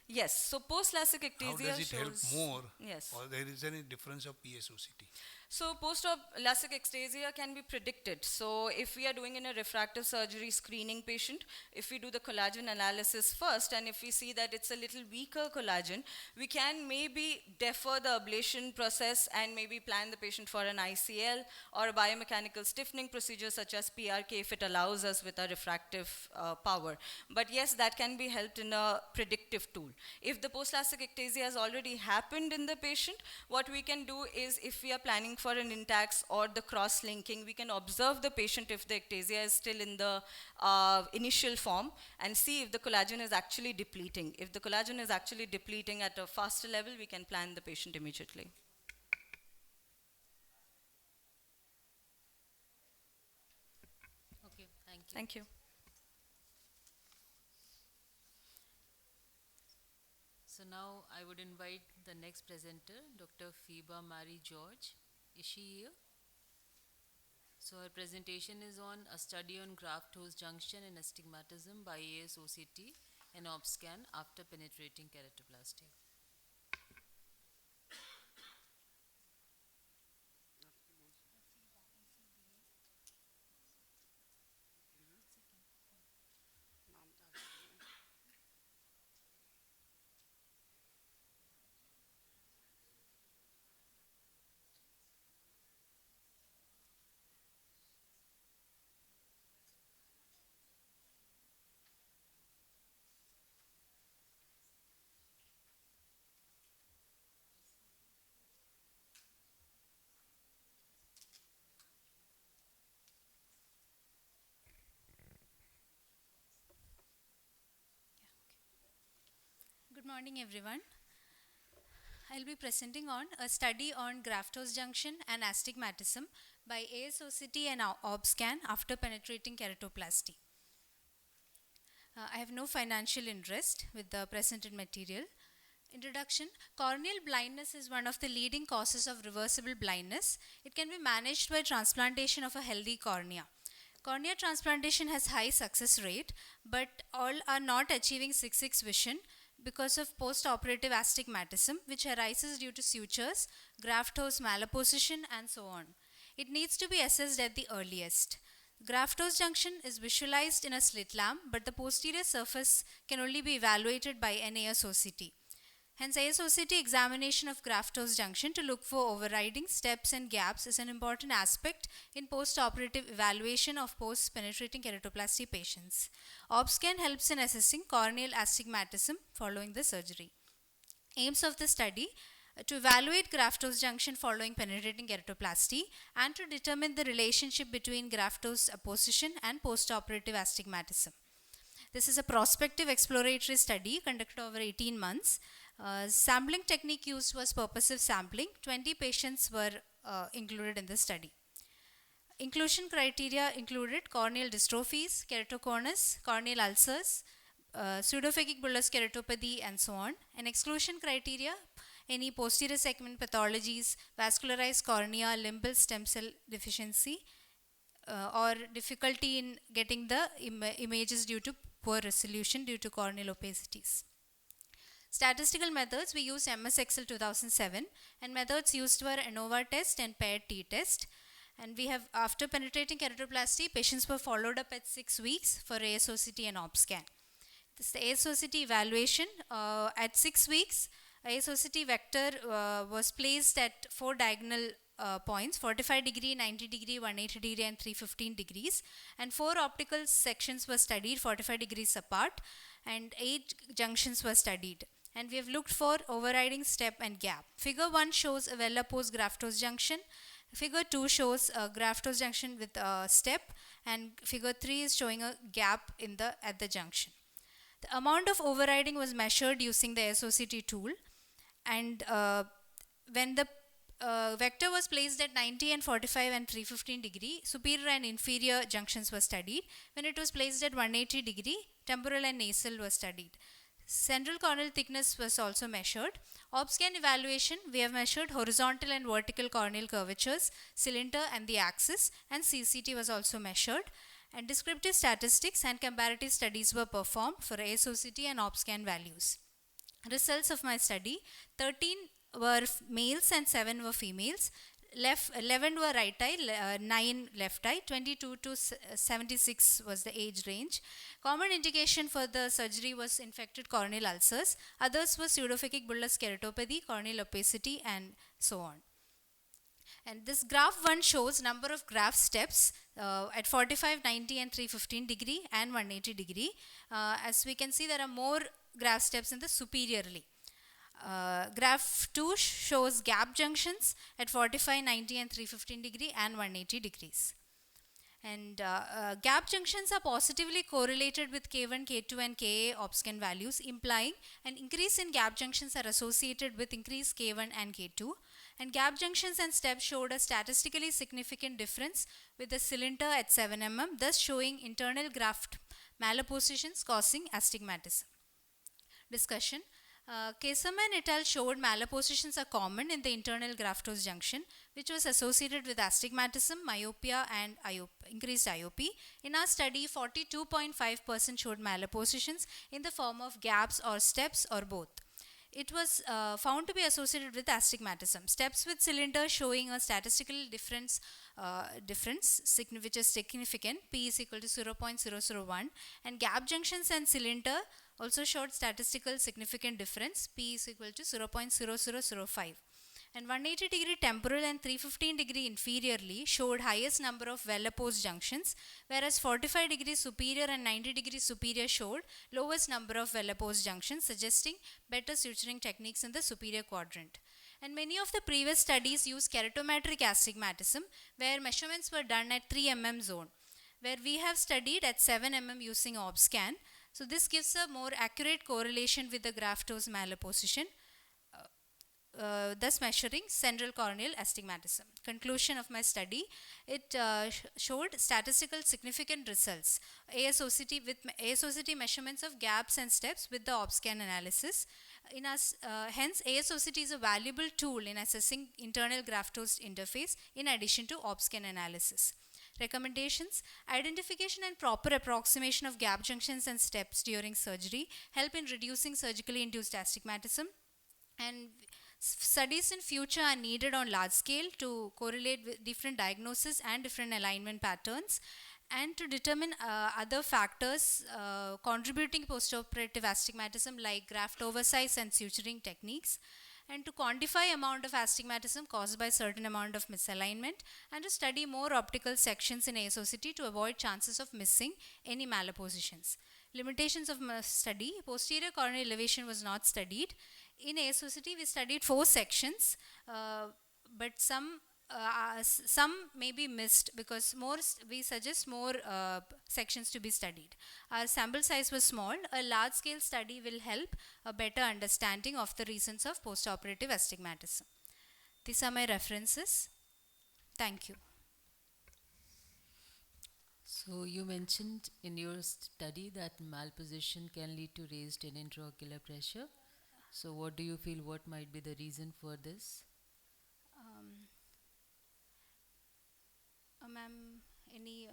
Yes, so post-LASIK How ectasia does it shows... help more? Yes. Or there is any difference of PSOCT? So post-op LASIK ectasia can be predicted. So if we are doing in a refractive surgery screening patient, if we do the collagen analysis first, and if we see that it's a little weaker collagen, we can maybe defer the ablation process and maybe plan the patient for an ICL or a biomechanical stiffening procedure such as PRK if it allows us with a refractive power. But yes, that can be helped in a predictive tool. If the post-LASIK ectasia has already happened in the patient, what we can do is, if we are planning for an intax or the cross-linking, we can observe the patient if the ectasia is still in the initial form and see if the collagen is actually depleting. If the collagen is actually depleting at a faster level, we can plan the patient immediately. Okay, thank you. Thank you. So now I would invite the next presenter, Dr. Fiba Marie George. Is she here? So her presentation is on a study on graft-host junction and astigmatism by AIOC2022 and OBSCAN after penetrating keratoplasty. morning, everyone. I'll be presenting on a study on graft-host junction and astigmatism by ASOCT and OBSCAN after penetrating keratoplasty. I have no financial interest with the presented material. Introduction. Corneal blindness is one of the leading causes of reversible blindness. It can be managed by transplantation of a healthy cornea. Cornea transplantation has high success rate, but all are not achieving 6/6 vision because of post-operative astigmatism, which arises due to sutures, graft-host malapposition, and so on. It needs to be assessed at the earliest. Graft-host junction is visualized in a slit lamp, but the posterior surface can only be evaluated by an AIOC2022. Hence, AIOC2022 examination of graft-host junction to look for overriding steps and gaps is an important aspect in post-operative evaluation of post-penetrating keratoplasty patients. OBSCAN helps in assessing corneal astigmatism following the surgery. Aims of the study: to evaluate graft-host junction following penetrating keratoplasty and to determine the relationship between graft-host apposition and post-operative astigmatism. This is a prospective exploratory study conducted over 18 months. Sampling technique used was purposive sampling. 20 patients were included in the study. Inclusion criteria included corneal dystrophies, keratoconus, corneal ulcers, pseudophakic bullous keratopathy, and so on. And exclusion criteria: any posterior segment pathologies, vascularized cornea, limbal stem cell deficiency, or difficulty in getting the images due to poor resolution due to corneal opacities. Statistical methods: we use MS Excel 2007, and methods used were ANOVA test and paired t-test. And we have, after penetrating keratoplasty, patients were followed up at 6 weeks for ASOCT and OBSCAN. This is the ASOCT evaluation. At 6 weeks, ASOCT vector was placed at 4 diagonal points: 45 degree, 90 degree, 180 degree, and 315 degrees. And 4 optical sections were studied 45 degrees apart, and 8 junctions were studied. And we have looked for overriding step and gap. Figure 1 shows a well-opposed graft-host junction. Figure 2 shows a graft-host junction with a step, and figure 3 is showing a gap at the junction. The amount of overriding was measured using the AIOC2022 tool, and when the vector was placed at 90 and 45 and 315 degree, superior and inferior junctions were studied. When it was placed at 180 degree, temporal and nasal were studied. Central corneal thickness was also measured. OBSCAN evaluation: we have measured horizontal and vertical corneal curvatures, cylinder and the axis, and CCT was also measured. And descriptive statistics and comparative studies were performed for ASOCT and OBSCAN values. Results of my study: 13 were males and 7 were females. 11 were right eye, 9 left eye. 22 to 76 was the age range. Common indication for the surgery was infected corneal ulcers. Others were pseudophakic bullous keratopathy, corneal opacity, and so on. And this graph 1 shows number of graft steps at 45, 90, and 315 degree and 180 degree. As we can see, there are more graft steps in the superiorly. Graph 2 shows gap junctions at 45, 90, and 315 degree and 180 degrees. And gap junctions are positively correlated with K1, K2, and Ka OBSCAN values, implying an increase in gap junctions are associated with increased K1 and K2. And gap junctions and steps showed a statistically significant difference with the cylinder at 7 mm, thus showing internal graft malappositions causing astigmatism. Discussion. Kesaman et al. Showed malappositions are common in the internal graft-host junction, which was associated with astigmatism, myopia, and increased IOP. In our study, 42.5% showed malappositions in the form of gaps or steps or both. It was found to be associated with astigmatism. Steps with cylinder showing a statistical difference, which is significant, P is equal to 0.001, and gap junctions and cylinder also showed statistical significant difference, P is equal to 0.0005. And 180 degree temporal and 315 degree inferiorly showed highest number of well-opposed junctions, whereas 45 degree superior and 90 degree superior showed lowest number of well-opposed junctions, suggesting better suturing techniques in the superior quadrant. And many of the previous studies used keratometric astigmatism, where measurements were done at 3 mm zone, where we have studied at 7 mm using OBSCAN. So this gives a more accurate correlation with the graft-ose malposition, thus measuring central corneal astigmatism. Conclusion of my study, it showed statistical significant results, ASOCT measurements of gaps and steps with the OBSCAN analysis. Hence, ASOCT is a valuable tool in assessing internal graft-host interface in addition to OBSCAN analysis. Recommendations: identification and proper approximation of gap junctions and steps during surgery help in reducing surgically induced astigmatism, and studies in future are needed on large scale to correlate with different diagnoses and different alignment patterns, and to determine other factors contributing postoperative astigmatism like graft oversize and suturing techniques, and to quantify amount of astigmatism caused by certain amount of misalignment, and to study more optical sections in ASOCT to avoid chances of missing any malpositions. Limitations of study: posterior corneal elevation was not studied. In ASOCT, we studied 4 sections, but some may be missed because we suggest more sections to be studied. Our sample size was small. A large scale study will help a better understanding of the reasons of postoperative astigmatism. These are my references. Thank you. So you mentioned in your study that malposition can lead to raised intraocular pressure. So what do you feel, what might be the reason for this? Ma'am, any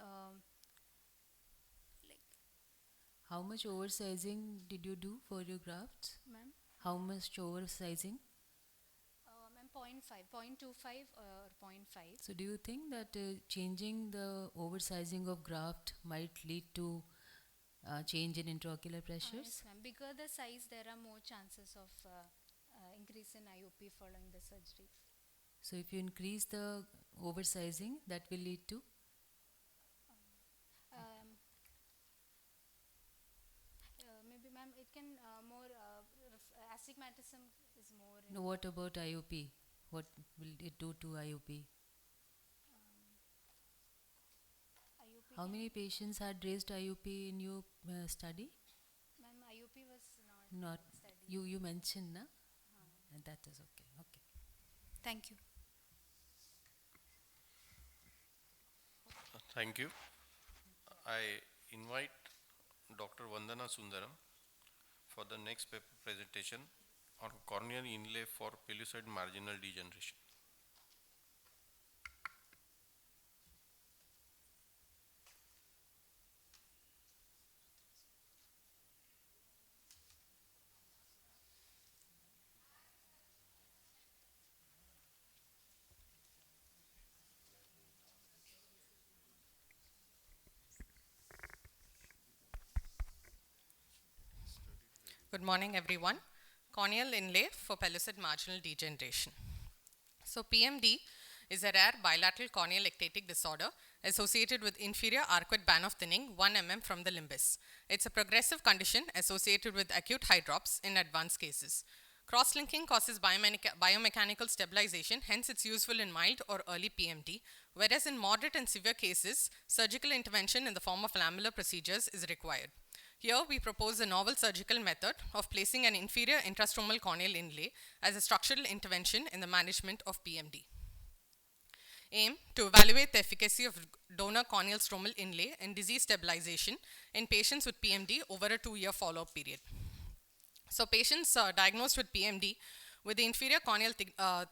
how much oversizing did you do for your grafts? Ma'am? How much oversizing? Ma'am, 0.25 or 0.5. So do you think that changing the oversizing of graft might lead to change in intraocular pressures? Yes, ma'am. Bigger the size, there are more chances of increase in IOP following the surgery. So if you increase the oversizing, that will lead to? Maybe, ma'am, it can more astigmatism is more. No, what about IOP? What will it do to IOP? IOP How many patients had raised IOP in your study? Ma'am, IOP was Not studied. you mentioned, na? And that is okay. Okay. Thank you. Thank you. I invite Dr. Vandana Sundaram for the next paper presentation on corneal inlay for pellucid marginal degeneration. Good morning, everyone. Corneal inlay for pellucid marginal degeneration. So PMD is a rare bilateral corneal ectatic disorder associated with inferior arcuate band of thinning 1 mm from the limbus. It's a progressive condition associated with acute eye drops in advanced cases. Cross-linking causes biomechanical stabilization, hence it's useful in mild or early PMD, whereas in moderate and severe cases, surgical intervention in the form of lamellar procedures is required. Here we propose a novel surgical method of placing an inferior intrastromal corneal inlay as a structural intervention in the management of PMD. Aim to evaluate the efficacy of donor corneal stromal inlay in disease stabilization in patients with PMD over a 2-year follow-up period. So patients diagnosed with PMD with the inferior corneal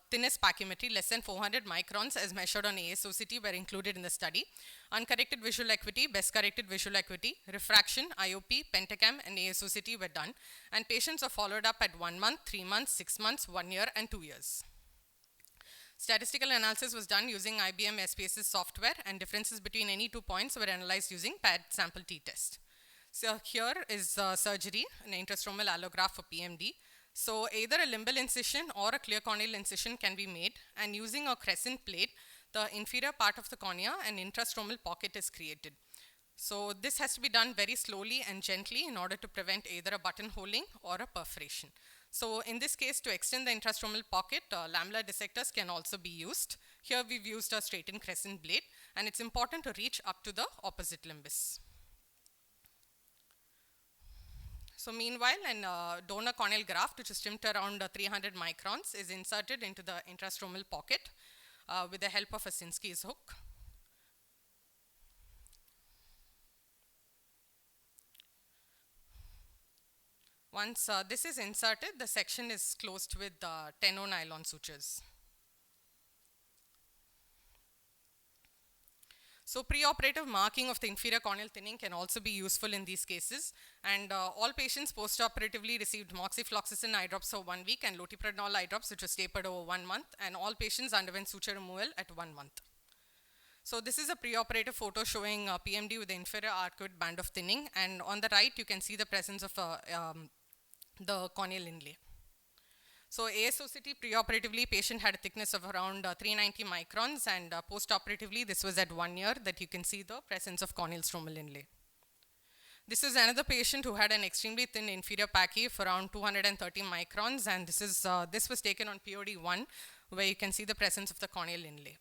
thinness pachymetry less than 400 microns as measured on ASOCT were included in the study. Uncorrected visual acuity, best corrected visual acuity, refraction, IOP, pentacam and ASOCT were done, and patients are followed up at 1 month, 3 months, 6 months, 1 year and 2 years. Statistical analysis was done using IBM SPSS software, and differences between any 2 points were analyzed using paired sample t-test. So here is surgery, an intrastromal allograft for PMD. So either a limbal incision or a clear corneal incision can be made, and using a crescent plate, the inferior part of the cornea and intrastromal pocket is created. So this has to be done very slowly and gently in order to prevent either a buttonholing or a perforation. So in this case, to extend the intrastromal pocket, lamellar dissectors can also be used. Here we've used a straightened crescent blade, and it's important to reach up to the opposite limbus. So meanwhile, an donor corneal graft, which is trimmed around 300 microns, is inserted into the intrastromal pocket with the help of a Sinski's hook. Once this is inserted, the section is closed with 10-0 nylon sutures. So preoperative marking of the inferior corneal thinning can also be useful in these cases, and all patients postoperatively received moxifloxacin eye drops for 1 week and loteprednol eye drops, which was tapered over 1 month, and all patients underwent suture removal at 1 month. So this is a preoperative photo showing PMD with the inferior arcuate band of thinning, and on the right you can see the presence of the corneal inlay. So ASOCT preoperatively, patient had a thickness of around 390 microns, and postoperatively this was at 1 year that you can see the presence of corneal stromal inlay. This is another patient who had an extremely thin inferior pachy of around 230 microns, and this was taken on POD1, where you can see the presence of the corneal inlay.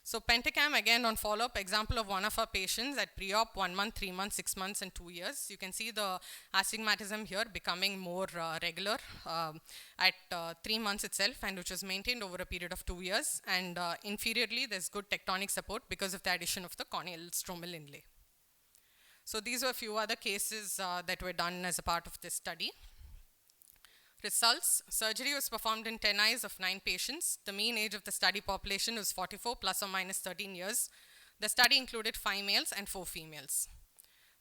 So Pentacam, again on follow-up, example of one of our patients at pre-op, 1 month, 3 months, 6 months and 2 years. You can see the astigmatism here becoming more regular at 3 months itself, and which was maintained over a period of 2 years. And inferiorly, there's good tectonic support because of the addition of the corneal stromal inlay. So these were a few other cases that were done as a part of this study. Results: surgery was performed in 10 eyes of 9 patients. The mean age of the study population was 44 plus or minus 13 years. The study included 5 males and 4 females.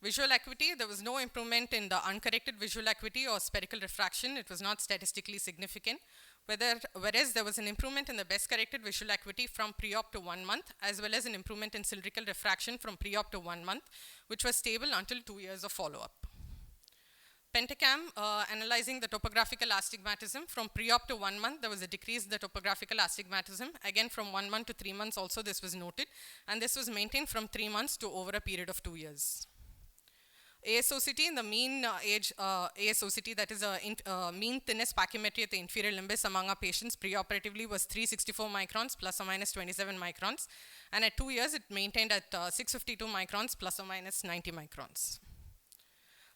Visual acuity: there was no improvement in the uncorrected visual acuity or spherical refraction. It was not statistically significant. Whereas there was an improvement in the best corrected visual acuity from pre-op to 1 month, as well as an improvement in cylindrical refraction from pre-op to 1 month, which was stable until 2 years of follow-up. Pentacam, analyzing the topographical astigmatism. From pre-op to 1 month, there was a decrease in the topographical astigmatism. Again, from 1 month to 3 months also this was noted, and this was maintained from 3 months to over a period of 2 years. ASOCT, in the mean age ASOCT, that is a mean thinness pachymetry at the inferior limbus among our patients preoperatively was 364 microns plus or minus 27 microns, and at 2 years it maintained at 652 microns plus or minus 90 microns.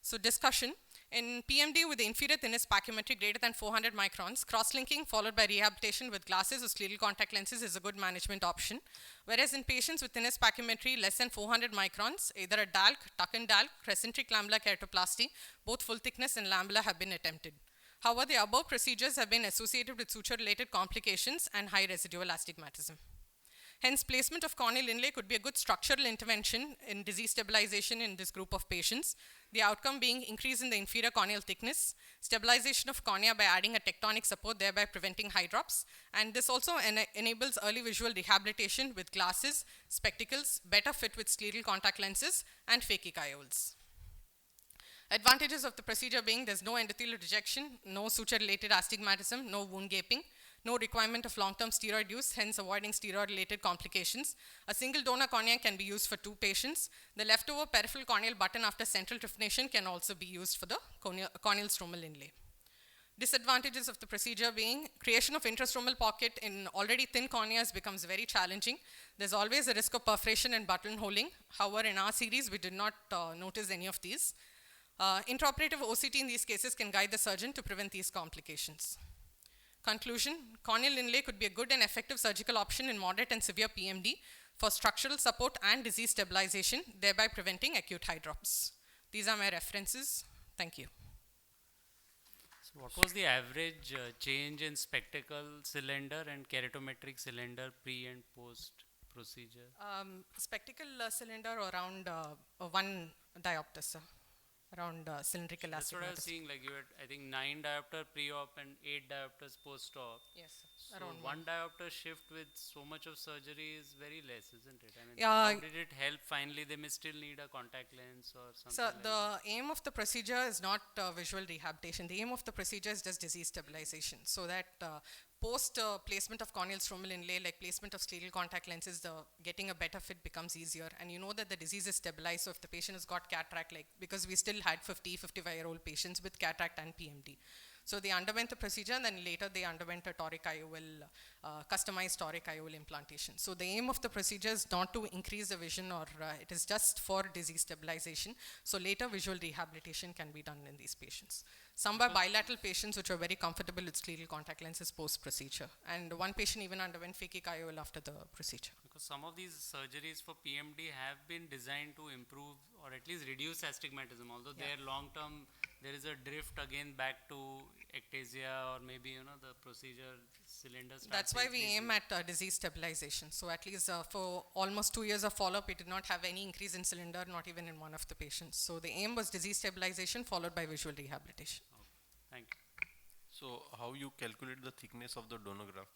So discussion: in PMD with the inferior thinness pachymetry greater than 400 microns, cross-linking followed by rehabilitation with glasses or scleral contact lenses is a good management option. Whereas in patients with thinness pachymetry less than 400 microns, either a DALC, tuck-in DALC, crescentric lamella keratoplasty, both full thickness and lamella have been attempted. However, the above procedures have been associated with suture-related complications and high residual astigmatism. Hence, placement of corneal inlay could be a good structural intervention in disease stabilization in this group of patients. The outcome being increase in the inferior corneal thickness, stabilization of cornea by adding a tectonic support, thereby preventing eye drops. And this also enables early visual rehabilitation with glasses, spectacles, better fit with scleral contact lenses, and phakichioles. Advantages of the procedure being there's no endothelial rejection, no suture-related astigmatism, no wound gaping, no requirement of long-term steroid use, hence avoiding steroid-related complications. A single donor cornea can be used for 2 patients. The leftover peripheral corneal button after central trephination can also be used for the corneal stromal inlay. Disadvantages of the procedure being creation of intrastromal pocket in already thin corneas becomes very challenging. There's always a risk of perforation and buttonholing. However, in our series, we did not notice any of these. Intraoperative OCT in these cases can guide the surgeon to prevent these complications. Conclusion: corneal inlay could be a good and effective surgical option in moderate and severe PMD for structural support and disease stabilization, thereby preventing acute eye drops. These are my references. Thank you. So what was the average change in spectacle cylinder and keratometric cylinder pre and post procedure? Spectacle cylinder around 1 diopter, sir. Around cylindrical That's what I was astigmatism. seeing, like you had, I think 9 diopter pre-op and 8 diopters post-op. Yes, So around 1 diopter shift with so much of surgery is very less, isn't it? I mean, Yeah. how did it help finally? They may still need a contact lens or something. So like the that. aim of the procedure is not visual rehabilitation. The aim of the procedure is just disease stabilization. So that post placement of corneal stromal inlay, like placement of scleral contact lenses, getting a better fit becomes easier. And you know that the disease is stabilized. So if the patient has got cataract, like because we still had 50, 55-year-old patients with cataract and PMD. So they underwent the procedure and then later they underwent a toric IOL, customized toric IOL implantation. So the aim of the procedure is not to increase the vision or it is just for disease stabilization. So later visual rehabilitation can be done in these patients. Some were bilateral patients which were very comfortable with scleral contact lenses post-procedure. And one patient even underwent phakic IOL after the procedure. Because some of these surgeries for PMD have been designed to improve or at least reduce astigmatism, although their long-term, there is a drift again back to ectasia or maybe, the procedure cylinder starts. That's why we aim at disease stabilization. So at least for almost 2 years of follow-up, we did not have any increase in cylinder, not even in one of the patients. So the aim was disease stabilization followed by visual rehabilitation. Okay. Thank you. So how you calculate the thickness of the donor graft?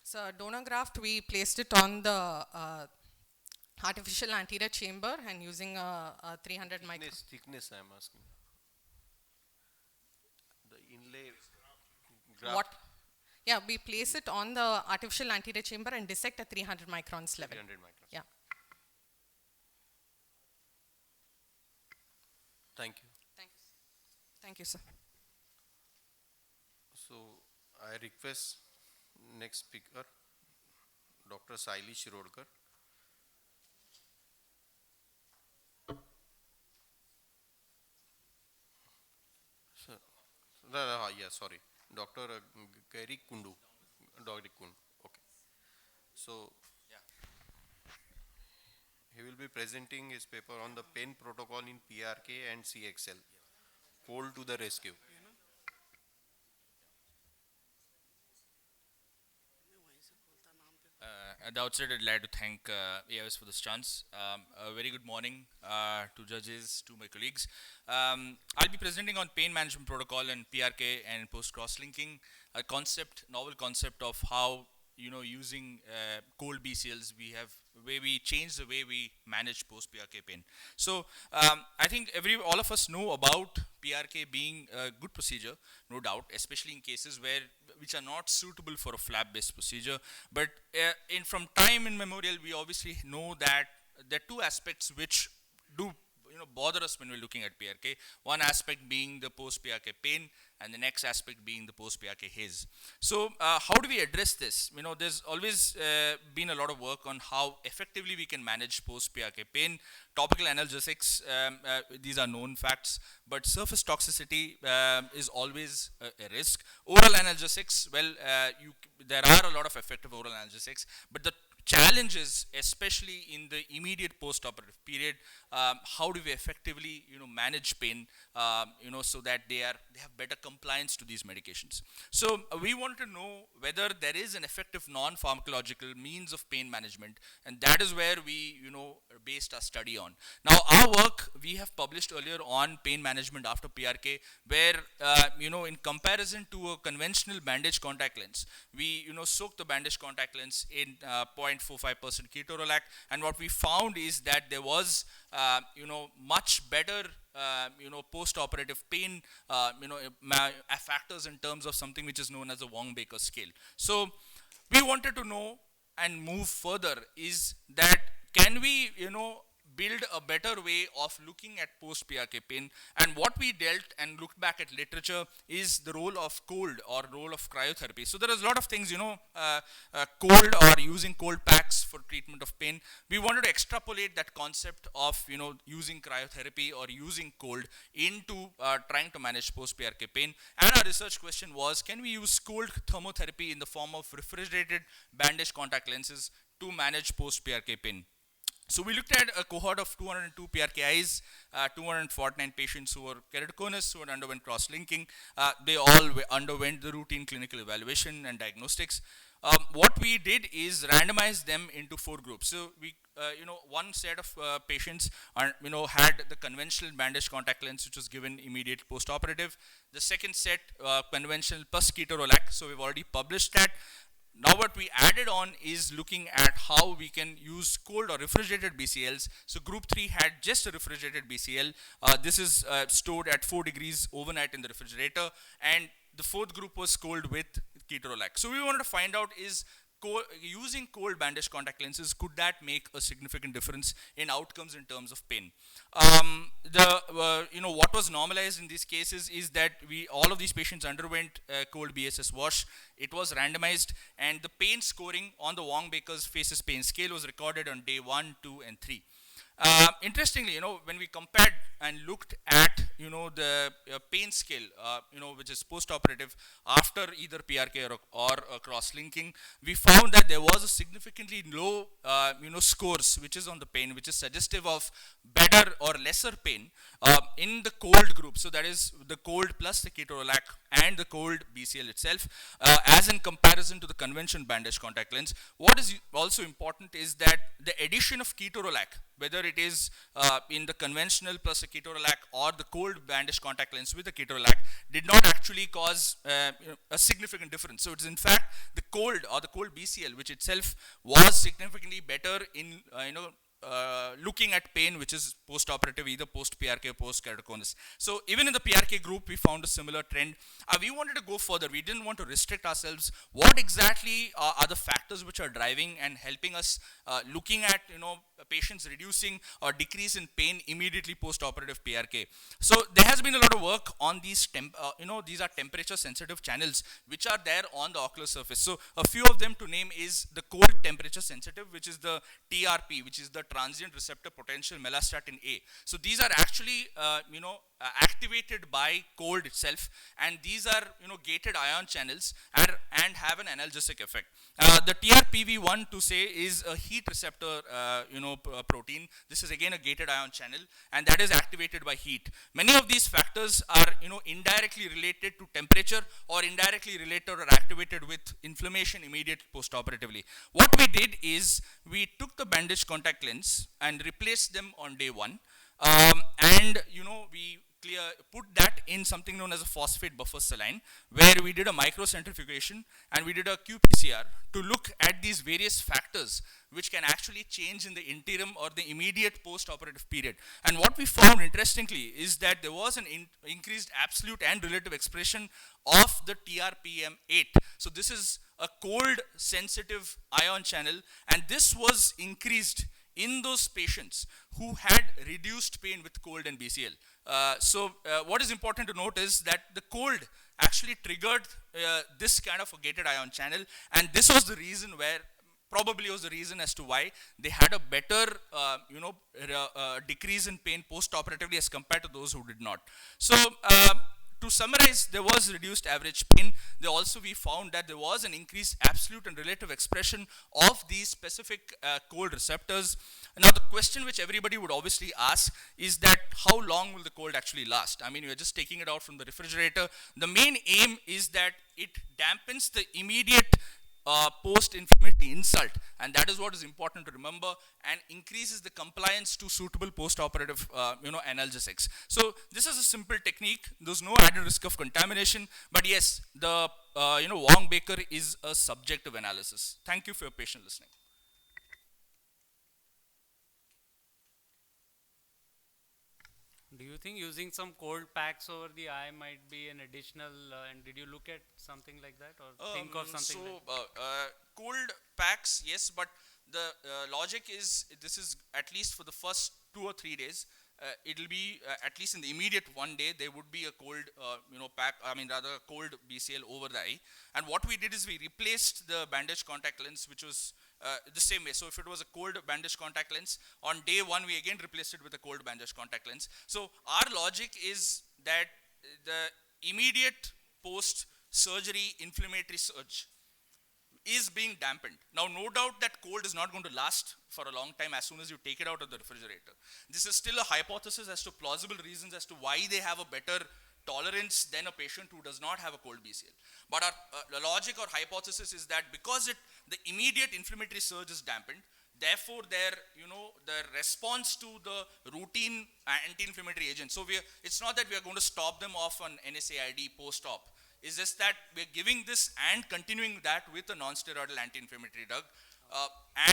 So donor graft, we placed it on the artificial anterior chamber and using a 300 micron. Thickness I am asking. The inlay graft. What? Yeah, we place it on the artificial anterior chamber and dissect at 300 microns level. 300 microns. Yeah. Thank you. Thank you. Thank you, sir. So I request next speaker, Dr. Saili Shirodkar. Sir, yeah, sorry, Dr. Gary Kundu. Dr. Kundu. Okay. So he will be presenting his paper on the pain protocol in PRK and CXL. Cold to the rescue. At the outset, I'd like to thank AIOS for this chance. A very good morning to judges, to my colleagues. I'll be presenting on pain management protocol and PRK and post-cross-linking, a novel concept of how, using cold BCLs, we change the way we manage post-PRK pain. So I think all of us know about PRK being a good procedure, no doubt, especially in cases which are not suitable for a flap-based procedure. But from time immemorial, we obviously know that there are two aspects which do bother us when we're looking at PRK. One aspect being the post-PRK pain, and the next aspect being the post-PRK haze. So how do we address this? There's always been a lot of work on how effectively we can manage post-PRK pain. Topical analgesics, these are known facts, but surface toxicity is always a risk. Oral analgesics, well, there are a lot of effective oral analgesics, but the challenges, especially in the immediate post-operative period, how do we effectively, manage pain, so that they have better compliance to these medications. So we want to know whether there is an effective non-pharmacological means of pain management, and that is where we, based our study on. Now, our work we have published earlier on pain management after PRK, where, in comparison to a conventional bandage contact lens, we, soak the bandage contact lens in 0.45% ketorolac, and what we found is that there was, much better, post-operative pain, factors in terms of something which is known as the Wong-Baker scale. So we wanted to know and move further is that can we, build a better way of looking at post-PRK pain, and what we dealt and looked back at literature is the role of cold or role of cryotherapy. So there is a lot of things, cold or using cold packs for treatment of pain. We wanted to extrapolate that concept of, using cryotherapy or using cold into trying to manage post-PRK pain. And our research question was, can we use cold thermotherapy in the form of refrigerated bandage contact lenses to manage post-PRK pain? So we looked at a cohort of 202 PRKIs, 249 patients who were keratoconus, who had underwent cross-linking. They all underwent the routine clinical evaluation and diagnostics. What we did is randomize them into 4 groups. So we, one set of patients, had the conventional bandage contact lens, which was given immediate post-operative. The second set, conventional plus ketorolac. So we've already published that. Now what we added on is looking at how we can use cold or refrigerated BCLs. So group 3 had just a refrigerated BCL. This is stored at 4 degrees overnight in the refrigerator, and the 4th group was cold with ketorolac. So we wanted to find out, is using cold bandage contact lenses, could that make a significant difference in outcomes in terms of pain? What was normalized in these cases is that all of these patients underwent cold BSS wash. It was randomized, and the pain scoring on the Wong-Baker's Faces Pain Scale was recorded on day 1, 2, and 3. Interestingly, when we compared and looked at, the pain scale, which is post-operative after either PRK or cross-linking, we found that there was a significantly low, scores, which is on the pain, which is suggestive of better or lesser pain in the cold group. So that is the cold plus the ketorolac and the cold BCL itself, as in comparison to the conventional bandage contact lens. What is also important is that the addition of ketorolac, whether it is in the conventional plus a ketorolac or the cold bandage contact lens with a ketorolac, did not actually cause a significant difference. So it's in fact the cold or the cold BCL, which itself was significantly better in looking at pain, which is post-operative, either post-PRK or post-keratoconus. So even in the PRK group, we found a similar trend. We wanted to go further. We didn't want to restrict ourselves. What exactly are the factors which are driving and helping us looking at, patients reducing or decrease in pain immediately post-operative PRK? So there has been a lot of work on these, these are temperature-sensitive channels which are there on the ocular surface. So a few of them to name is the cold temperature-sensitive, which is the TRP, which is the transient receptor potential melastatin A. So these are actually, activated by cold itself, and these are, gated ion channels and have an analgesic effect. The TRPV1 to say is a heat receptor, protein. This is again a gated ion channel, and that is activated by heat. Many of these factors are, indirectly related to temperature or indirectly related or activated with inflammation immediate post-operatively. What we did is we took the bandage contact lens and replaced them on day 1. And we put that in something known as a phosphate buffer saline, where we did a microcentrifugation and we did a qPCR to look at these various factors which can actually change in the interim or the immediate post-operative period. And what we found, interestingly, is that there was an increased absolute and relative expression of the TRPM8. So this is a cold sensitive ion channel, and this was increased in those patients who had reduced pain with cold and BCL. What is important to note is that the cold actually triggered this kind of a gated ion channel, and this was the reason where, probably was the reason as to why they had a better, decrease in pain post-operatively as compared to those who did not. So, to summarize, there was reduced average pain. We found that there was an increased absolute and relative expression of these specific cold receptors. Now, the question which everybody would obviously ask is that how long will the cold actually last? I mean, you're just taking it out from the refrigerator. The main aim is that it dampens the immediate post-inflammatory insult, and that is what is important to remember, and increases the compliance to suitable post-operative analgesics. So this is a simple technique. There's no added risk of contamination, but yes, the Wong-Baker is a subjective analysis. Thank you for your patient listening. Do you think using some cold packs over the eye might be an additional, and did you look at something like that or think of something like that? Cold packs, yes, but the logic is this is at least for the first 2 or 3 days. It'll be at least in the immediate one day there would be a cold cold BCL over the eye, and what we did is we replaced the bandage contact lens, which was the same way. So if it was a cold bandage contact lens, on day 1 we again replaced it with a cold bandage contact lens. So our logic is that the immediate post surgery inflammatory surge is being dampened. Now, no doubt that cold is not going to last for a long time as soon as you take it out of the refrigerator. This is still a hypothesis as to plausible reasons as to why they have a better tolerance than a patient who does not have a cold BCL. But our logic or hypothesis is that because the immediate inflammatory surge is dampened, therefore their response to the routine anti-inflammatory agent. So it's not that we are going to stop them off on NSAID post-op. It's just that we're giving this and continuing that with a non-steroidal anti-inflammatory drug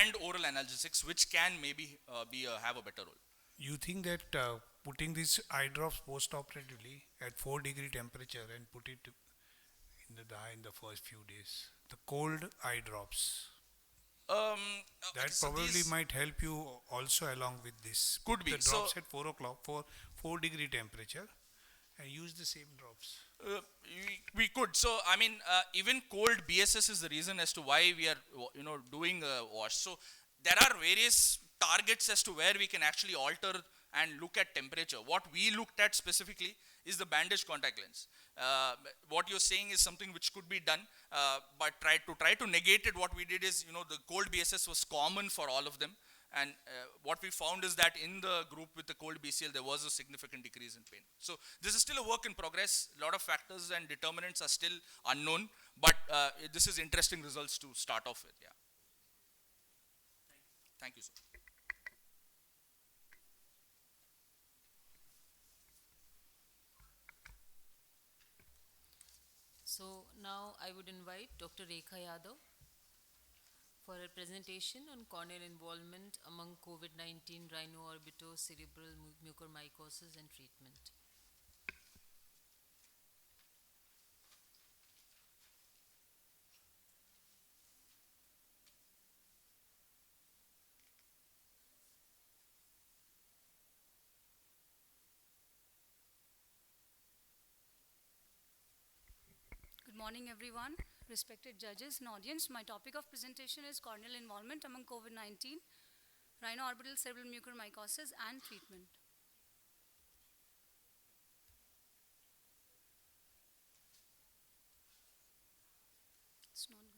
and oral analgesics, which can maybe have a better role. You think that putting these eye drops post-operatively at 4-degree temperature and put it in the eye in the first few days, the cold eye drops, That so probably these might help you also along with this. could Put be. the So drops at 4 o'clock, 4 degree temperature, and use the same drops. we could. So I mean, even cold BSS is the reason as to why we are doing a wash. So there are various targets as to where we can actually alter and look at temperature. What we looked at specifically is the bandage contact lens. What you're saying is something which could be done, but try to negate it. What we did is, the cold BSS was common for all of them, and what we found is that in the group with the cold BCL, there was a significant decrease in pain. So this is still a work in progress. A lot of factors and determinants are still unknown, but this is interesting results to start off with. Yeah. Thank you, sir. So now I would invite Dr. Rekha Yadav for a presentation on corneal involvement among COVID-19 rhino-orbitocerebral mucormycosis and treatment. Good morning, everyone. Respected judges and audience, my topic of presentation is corneal involvement among COVID-19, rhino-orbital cerebral mucormycosis, and treatment. It's not going.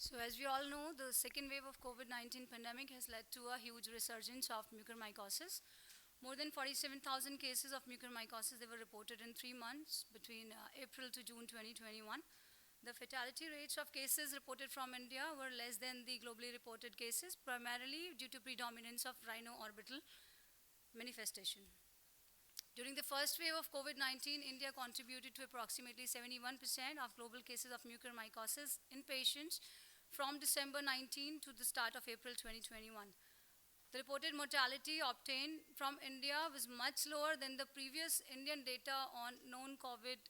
So as we all know, the second wave of COVID-19 pandemic has led to a huge resurgence of mucormycosis. More than 47,000 cases of mucormycosis they were reported in 3 months between April to June 2021. The fatality rates of cases reported from India were less than the globally reported cases, primarily due to predominance of rhino-orbital manifestation. During the first wave of COVID-19, India contributed to approximately 71% of global cases of mucormycosis in patients from December 19 to the start of April 2021. The reported mortality obtained from India was much lower than the previous Indian data on known COVID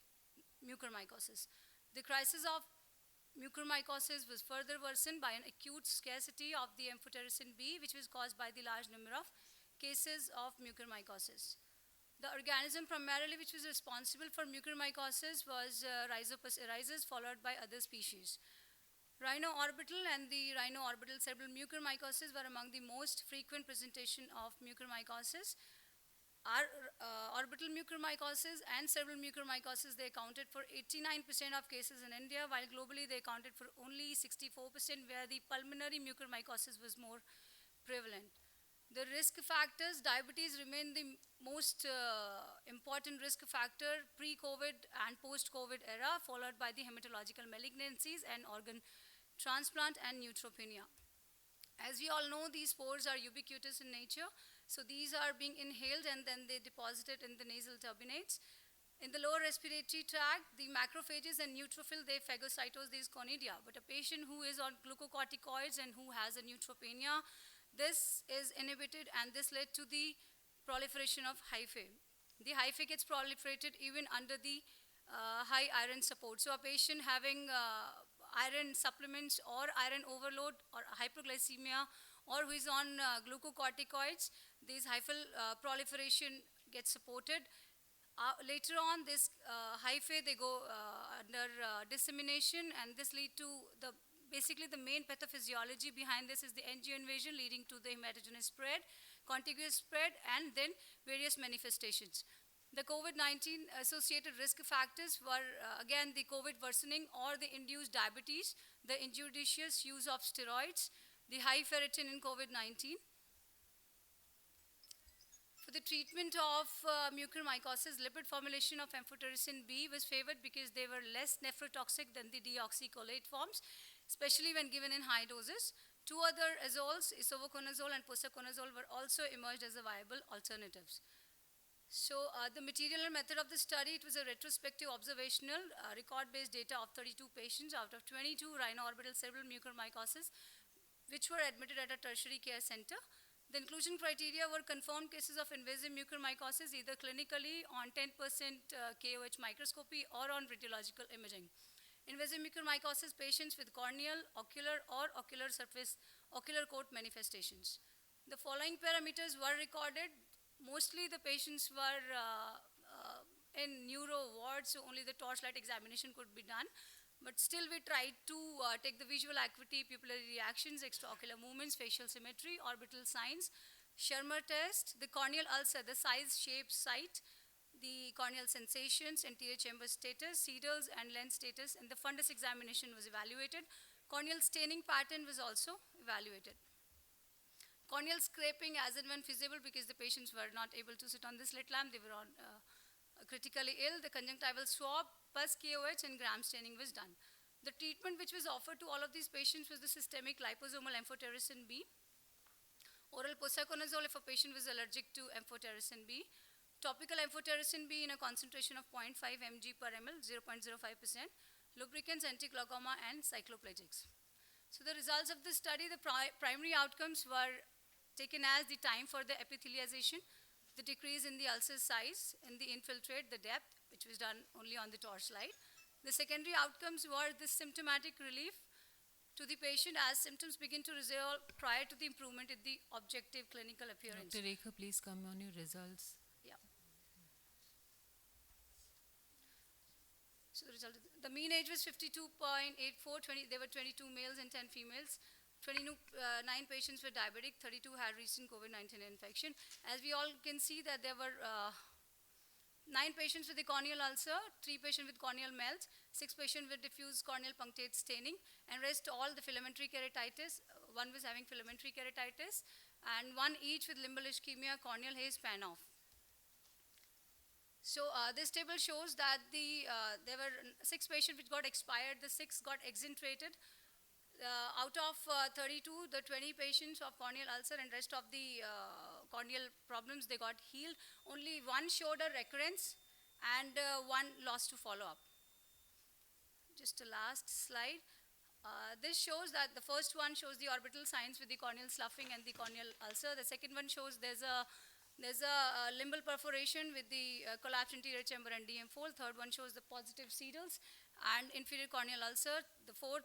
mucormycosis. The crisis of mucormycosis was further worsened by an acute scarcity of the amphotericin B, which was caused by the large number of cases of mucormycosis. The organism primarily which was responsible for mucormycosis was Rhizopus followed by other species. Rhino-orbital and the rhino-orbital cerebral mucormycosis were among the most frequent presentation of mucormycosis. Our orbital mucormycosis and cerebral mucormycosis, they accounted for 89% of cases in India, while globally they accounted for only 64%, where the pulmonary mucormycosis was more prevalent. The risk factors, diabetes remained the most important risk factor pre-COVID and post-COVID era, followed by the hematological malignancies and organ transplant and neutropenia. As we all know, these spores are ubiquitous in nature, so these are being inhaled and then they deposited in the nasal turbinates. In the lower respiratory tract, the macrophages and neutrophil, they phagocytose these conidia. But a patient who is on glucocorticoids and who has a neutropenia, this is inhibited and this led to the proliferation of hyphae. The hyphae gets proliferated even under the high iron support. So a patient having iron supplements or iron overload or hyperglycemia or who is on glucocorticoids, these hyphal proliferation gets supported. Later on, this hyphae, they go under dissemination, and this lead to basically the main pathophysiology behind this is the angio invasion leading to the hematogenous spread, contiguous spread, and then various manifestations. The COVID-19 associated risk factors were again the COVID worsening or the induced diabetes, the injudicious use of steroids, the high ferritin in COVID-19. For the treatment of mucormycosis, lipid formulation of amphotericin B was favored because they were less nephrotoxic than the deoxycholate forms, especially when given in high doses. Two other azoles, isavuconazole and posaconazole, were also emerged as a viable alternatives. So the material and method of the study, it was a retrospective observational record-based data of 32 patients out of 22 rhinoorbital cerebral mucormycosis, which were admitted at a tertiary care center. The inclusion criteria were confirmed cases of invasive mucormycosis, either clinically on 10% KOH microscopy or on radiological imaging. Invasive mucormycosis patients with corneal, ocular, or ocular surface, ocular coat manifestations. The following parameters were recorded. Mostly the patients were in neuro wards, so only the torchlight examination could be done. But still we tried to take the visual acuity, pupillary reactions, extraocular movements, facial symmetry, orbital signs, Schirmer test, the corneal ulcer, the size, shape, site, the corneal sensations, anterior chamber status, sedals and lens status, and the fundus examination was evaluated. Corneal staining pattern was also evaluated. Corneal scraping as and when feasible, because the patients were not able to sit on the slit lamp, they were on critically ill. The conjunctival swab, pus KOH and gram staining was done. The treatment which was offered to all of these patients was the systemic liposomal amphotericin B, oral posaconazole if a patient was allergic to amphotericin B, topical amphotericin B in a concentration of 0.5 mg per ml, 0.05%, lubricants, anti-glaucoma and cycloplegics. So the results of the study, the primary outcomes were taken as the time for the epithelialization, the decrease in the ulcer size, in the infiltrate, the depth, which was done only on the torchlight. The secondary outcomes were the symptomatic relief to the patient as symptoms begin to resolve prior to the improvement in the objective clinical appearance. Dr. Rekha, please come on your results. Yeah. So the result, the mean age was 52.84, there were 22 males and 10 females. 29 patients were diabetic, 32 had recent COVID-19 infection. As we all can see that there were 9 patients with the corneal ulcer, 3 patients with corneal melt, 6 patients with diffuse corneal punctate staining, and rest all the filamentary keratitis. One was having filamentary keratitis, and 1 each with limbal ischemia, corneal haze, pan-off. So this table shows that there were 6 patients which got expired, the 6 got exentrated. Out of 32, the 20 patients of corneal ulcer and rest of the corneal problems, they got healed. Only 1 showed a recurrence and 1 lost to follow-up. Just a last slide. This shows that the first one shows the orbital signs with the corneal sloughing and the corneal ulcer. The second one shows there's a limbal perforation with the collapsed anterior chamber and DM fold. Third one shows the positive sedals and inferior corneal ulcer. The fourth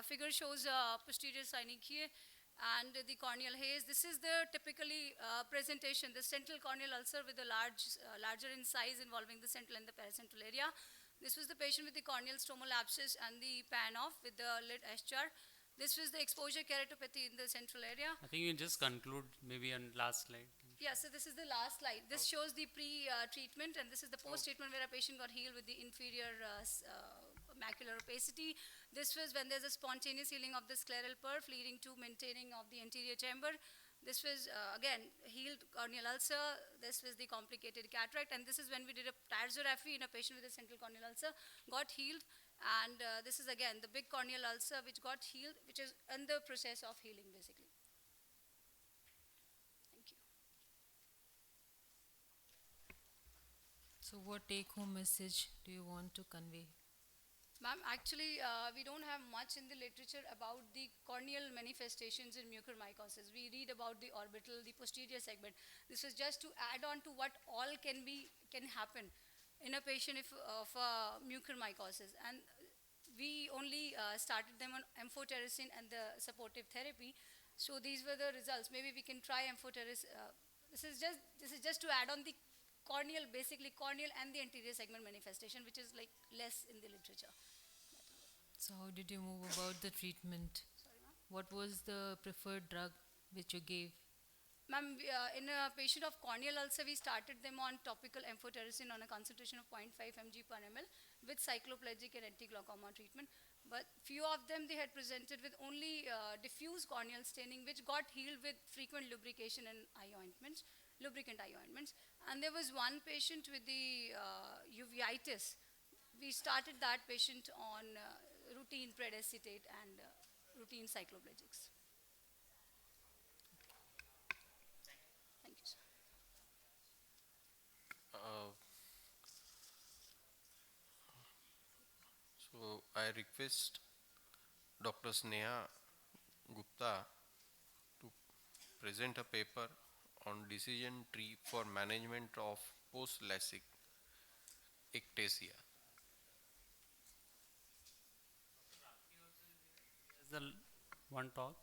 figure shows posterior synechiae and the corneal haze. This is the typically presentation, the central corneal ulcer with a larger in size involving the central and the paracentral area. This was the patient with the corneal stromal abscess and the pan-off with the lid eschar. This was the exposure keratopathy in the central area. I think you can just conclude maybe on last slide. Yeah, so this is the last slide. This shows the pre-treatment and this is the post-treatment where a patient got healed with the inferior macular opacity. This was when there's a spontaneous healing of the scleral perf leading to maintaining of the anterior chamber. This was again healed corneal ulcer. This was the complicated cataract, and this is when we did a pterzoraphy in a patient with a central corneal ulcer, got healed. And this is again the big corneal ulcer which got healed, which is in the process of healing basically. Thank you. So what take-home message do you want to convey? Ma'am, actually, we don't have much in the literature about the corneal manifestations in mucormycosis. We read about the orbital, the posterior segment. This is just to add on to what all can happen in a patient of mucormycosis. And we only started them on amphotericin and the supportive therapy. So these were the results. Maybe we can try amphotericin. This is just to add on the corneal, basically corneal and the anterior segment manifestation, which is like less in the literature. So how did you move about the treatment? Sorry, ma'am? What was the preferred drug which you gave? Ma'am, in a patient of corneal ulcer, we started them on topical amphotericin on a concentration of 0.5 mg per ml with cycloplegic and anti-glaucoma treatment. But few of them, they had presented with only diffuse corneal staining, which got healed with frequent lubrication and lubricant eye ointments. And there was one patient with the uveitis. We started that patient on routine predacetate and routine cycloplegics. request Dr. Sneha Gupta to present a paper on decision tree for management of post-LASIK ectasia. There's one talk.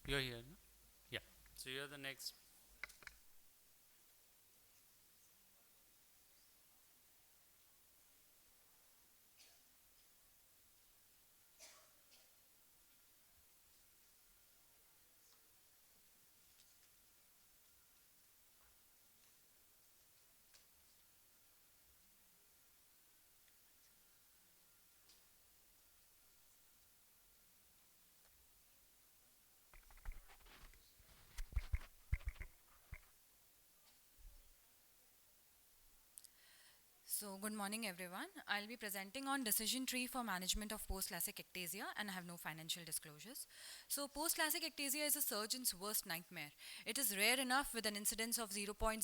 You're here, no? Yeah. So you're the next. So, good morning everyone. I'll be presenting on decision tree for management of post-LASIK ectasia, and I have no financial disclosures. So, post-LASIK ectasia is a surgeon's worst nightmare. It is rare enough with an incidence of 0.013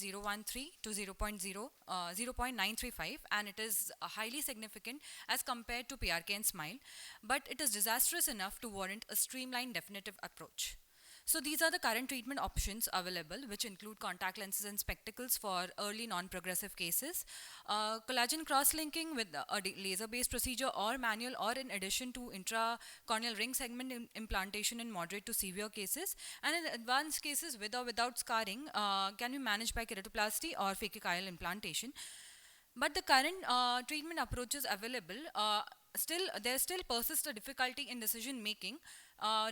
to 0.935, and it is highly significant as compared to PRK and SMILE, but it is disastrous enough to warrant a streamlined definitive approach. So these are the current treatment options available, which include contact lenses and spectacles for early non-progressive cases, collagen cross-linking with a laser-based procedure or manual, or in addition to intracorneal ring segment implantation in moderate to severe cases, and in advanced cases with or without scarring can be managed by keratoplasty or phakic IOL implantation. But the current treatment approaches available there still persists a difficulty in decision making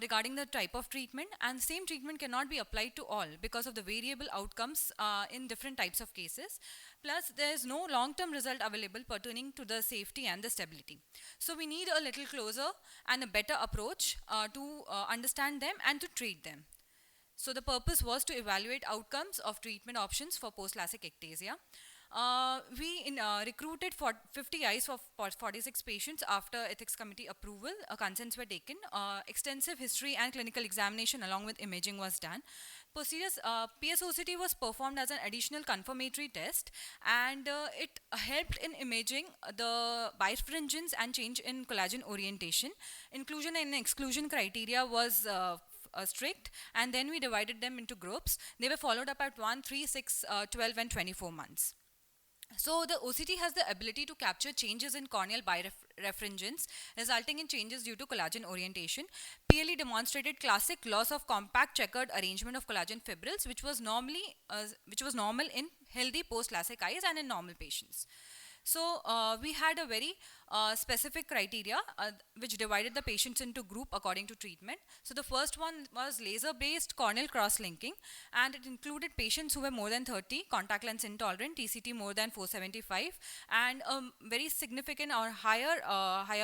regarding the type of treatment, and same treatment cannot be applied to all because of the variable outcomes in different types of cases. Plus, there is no long-term result available pertaining to the safety and the stability. So we need a little closer and a better approach to understand them and to treat them. So the purpose was to evaluate outcomes of treatment options for post-LASIK ectasia. We recruited 50 eyes for 46 patients after ethics committee approval. Consents were taken. Extensive history and clinical examination along with imaging was done. PSOCT was performed as an additional confirmatory test, and it helped in imaging the birefringence and change in collagen orientation. Inclusion and exclusion criteria was strict, and then we divided them into groups. They were followed up at 1, 3, 6, 12 and 24 months. So the OCT has the ability to capture changes in corneal birefringence resulting in changes due to collagen orientation. PLE demonstrated classic loss of compact checkered arrangement of collagen fibrils, which was normal in healthy post-LASIK eyes and in normal patients. So we had a very specific criteria which divided the patients into group according to treatment. So the first one was laser-based corneal cross-linking, and it included patients who were more than 30, contact lens intolerant, TCT more than 475, and very significant or higher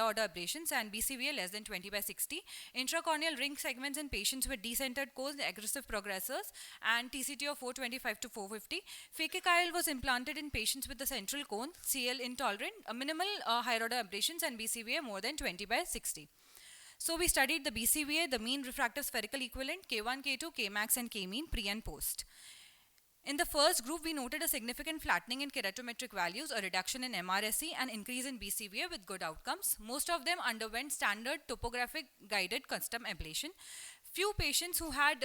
order abrasions, and BCVA less than 20/60. Intracorneal ring segments in patients with decentered cones, aggressive progressors, and TCT of 425 to 450. Phakic IOL was implanted in patients with the central cone, CL intolerant, minimal higher order abrasions, and BCVA more than 20/60. So we studied the BCVA, the mean refractive spherical equivalent, K1, K2, Kmax and K-mean pre and post. In the first group, we noted a significant flattening in keratometric values, a reduction in MRSE, and increase in BCVA with good outcomes. Most of them underwent standard topographic guided custom ablation. Few patients who had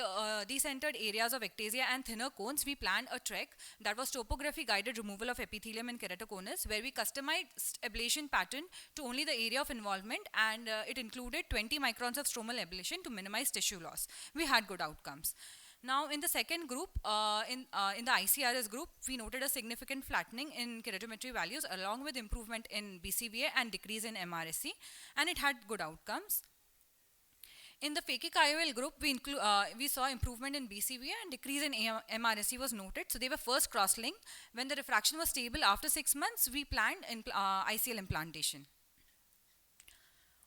decentered areas of ectasia and thinner cones, we planned a trek that was topography guided removal of epithelium and keratoconus, where we customized ablation pattern to only the area of involvement, and it included 20 microns of stromal ablation to minimize tissue loss. We had good outcomes. Now, in the second group, in the ICRS group, we noted a significant flattening in keratometry values along with improvement in BCVA and decrease in MRSE, and it had good outcomes. In the phakic IOL group, we saw improvement in BCVA and decrease in MRSE was noted. So they were first cross-linked. When the refraction was stable after 6 months, we planned ICL implantation.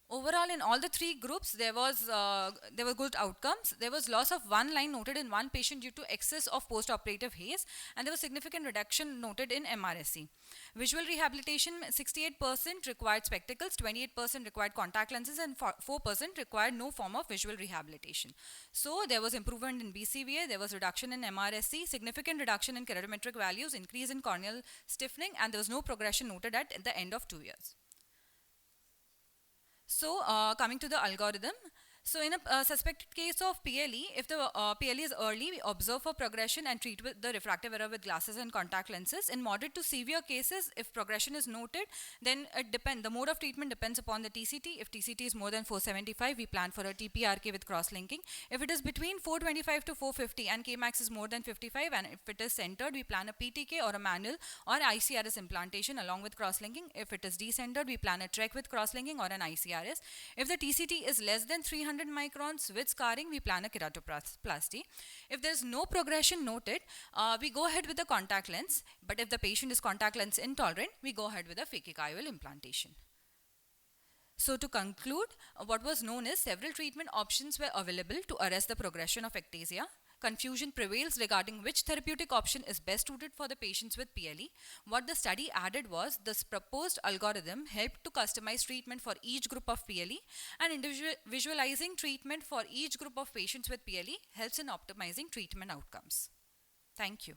Overall, in all the three groups, there were good outcomes. There was loss of one line noted in one patient due to excess of post-operative haze, and there was significant reduction noted in MRSE. Visual rehabilitation, 68% required spectacles, 28% required contact lenses, and 4% required no form of visual rehabilitation. So there was improvement in BCVA, there was reduction in MRSE, significant reduction in keratometric values, increase in corneal stiffening, and there was no progression noted at the end of 2 years. So coming to the algorithm, so in a suspected case of PLE, if the PLE is early, we observe for progression and treat with the refractive error with glasses and contact lenses. In moderate to severe cases, if progression is noted, then it depends. The mode of treatment depends upon the TCT. If TCT is more than 475, we plan for a TPRK with cross-linking. If it is between 425 to 450 and Kmax is more than 55, and if it is centered, we plan a PTK or a manual or ICRS implantation along with cross-linking. If it is decentered, we plan a TREC with cross-linking or an ICRS. If the TCT is less than 300 microns with scarring, we plan a keratoplasty. If there is no progression noted, we go ahead with the contact lens. But if the patient is contact lens intolerant, we go ahead with a phakic IOL implantation. So to conclude, what was known is several treatment options were available to arrest the progression of ectasia. Confusion prevails regarding which therapeutic option is best suited for the patients with PLE. What the study added was this proposed algorithm helped to customize treatment for each group of PLE, and visualizing treatment for each group of patients with PLE helps in optimizing treatment outcomes. Thank you.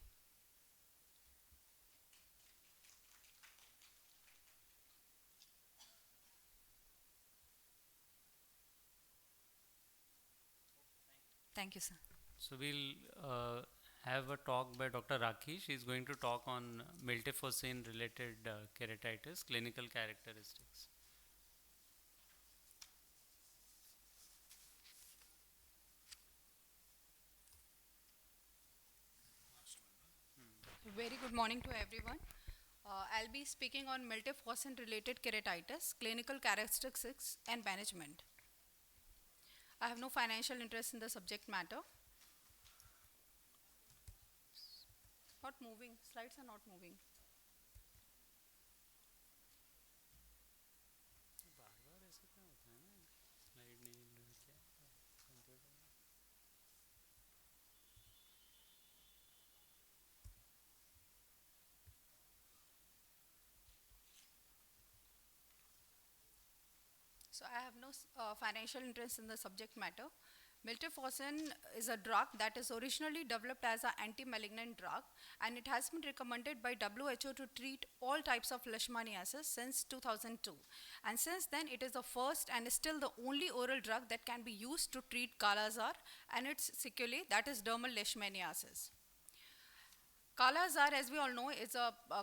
Thank you, sir. So we'll have a talk by Dr. Rakhi. She's going to talk on miltefosine related keratitis, clinical characteristics. Very good morning to everyone. I'll be speaking on miltefosine related keratitis, clinical characteristics and management. I have no financial interest in the subject matter. Not moving, slides are not moving. So I have no financial interest in the subject matter. Miltefosine is a drug that is originally developed as an anti-malignant drug, and it has been recommended by WHO to treat all types of leishmaniasis since 2002. And since then, it is the first and is still the only oral drug that can be used to treat Kala-Azar and its sequelae, that is dermal leishmaniasis. Kala-Azar, as we all know, is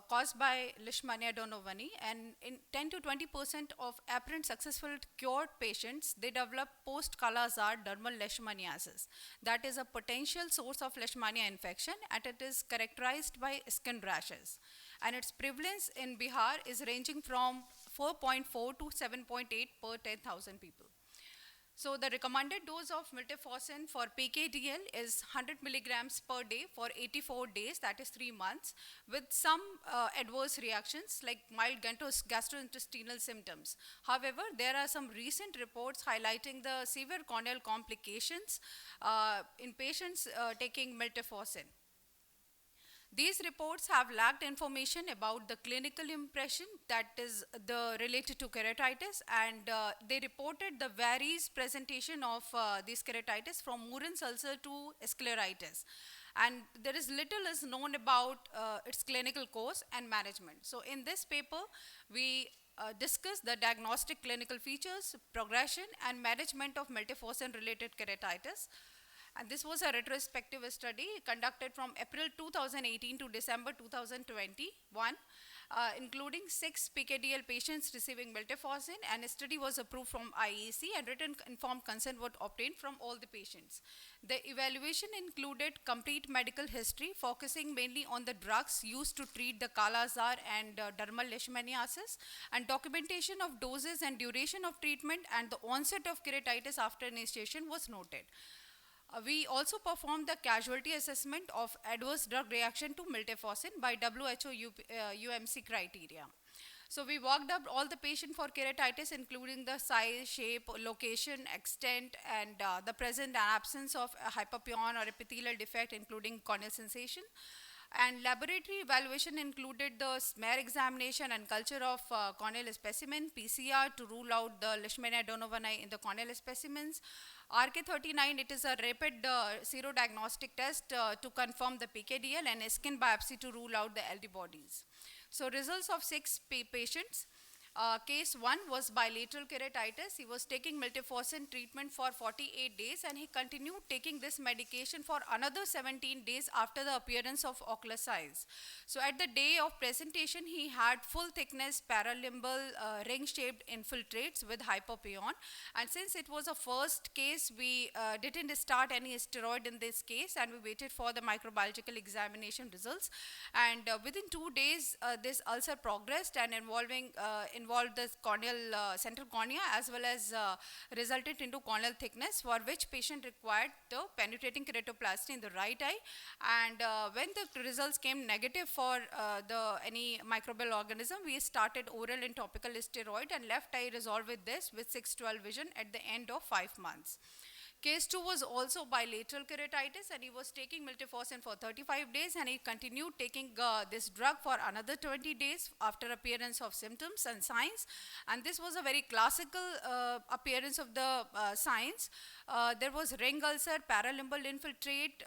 caused by Leishmania donovani, and in 10 to 20% of apparent successful cured patients, they develop post-Kala-Azar dermal leishmaniasis. That is a potential source of Leishmania infection, and it is characterized by skin rashes. And its prevalence in Bihar is ranging from 4.4 to 7.8 per 10,000 people. So the recommended dose of miltefosine for PKDL is 100 milligrams per day for 84 days, that is 3 months, with some adverse reactions like mild gastrointestinal symptoms. However, there are some recent reports highlighting the severe corneal complications in patients taking miltefosine. These reports have lacked information about the clinical impression that is related to keratitis, and they reported the varies presentation of this keratitis from Murren's ulcer to scleritis. And there is little is known about its clinical course and management. So in this paper, we discuss the diagnostic clinical features, progression, and management of miltefosine related keratitis. And this was a retrospective study conducted from April 2018 to December 2021, including 6 PKDL patients receiving miltefosine, and a study was approved from IEC, and written informed consent was obtained from all the patients. The evaluation included complete medical history, focusing mainly on the drugs used to treat the Kala-Azar and dermal leishmaniasis, and documentation of doses and duration of treatment, and the onset of keratitis after initiation was noted. We also performed the casualty assessment of adverse drug reaction to miltefosine by WHO UMC criteria. So we walked up all the patient for keratitis, including the size, shape, location, extent, and the present and absence of a hypopyon or epithelial defect, including corneal sensation. And laboratory evaluation included the smear examination and culture of corneal specimen, PCR to rule out the Leishmania donovani in the corneal specimens. RK39, it is a rapid serodiagnostic test to confirm the PKDL, and a skin biopsy to rule out the LD bodies. So results of 6 patients. Case 1 was bilateral keratitis. He was taking miltefosine treatment for 48 days and he continued taking this medication for another 17 days after the appearance of ocular signs. So at the day of presentation, he had full thickness paralimbal ring-shaped infiltrates with hypopyon. And since it was a first case, we didn't start any steroid in this case and we waited for the microbiological examination results. And within 2 days, this ulcer progressed and involved the corneal central cornea as well as resulted into corneal thickness, for which patient required the penetrating keratoplasty in the right eye. And when the results came negative for any microbial organism, we started oral and topical steroid and left eye resolved with this with 6/12 vision at the end of 5 months. Case 2 was also bilateral keratitis and he was taking miltefosine for 35 days and he continued taking this drug for another 20 days after appearance of symptoms and signs. And this was a very classical appearance of the signs. There was ring ulcer, paralimbal infiltrate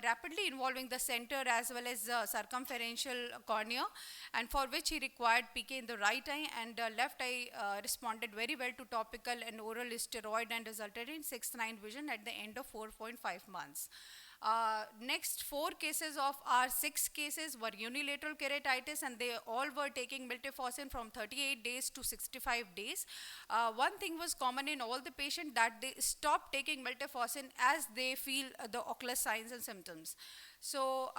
rapidly involving the center as well as circumferential cornea, and for which he required PK in the right eye, and left eye responded very well to topical and oral steroid and resulted in 6/9 vision at the end of 4.5 months. Next 4 cases of our 6 cases were unilateral keratitis and they all were taking miltefosine from 38 days to 65 days. One thing was common in all the patients, that they stopped taking miltefosine as they feel the ocular signs and symptoms. So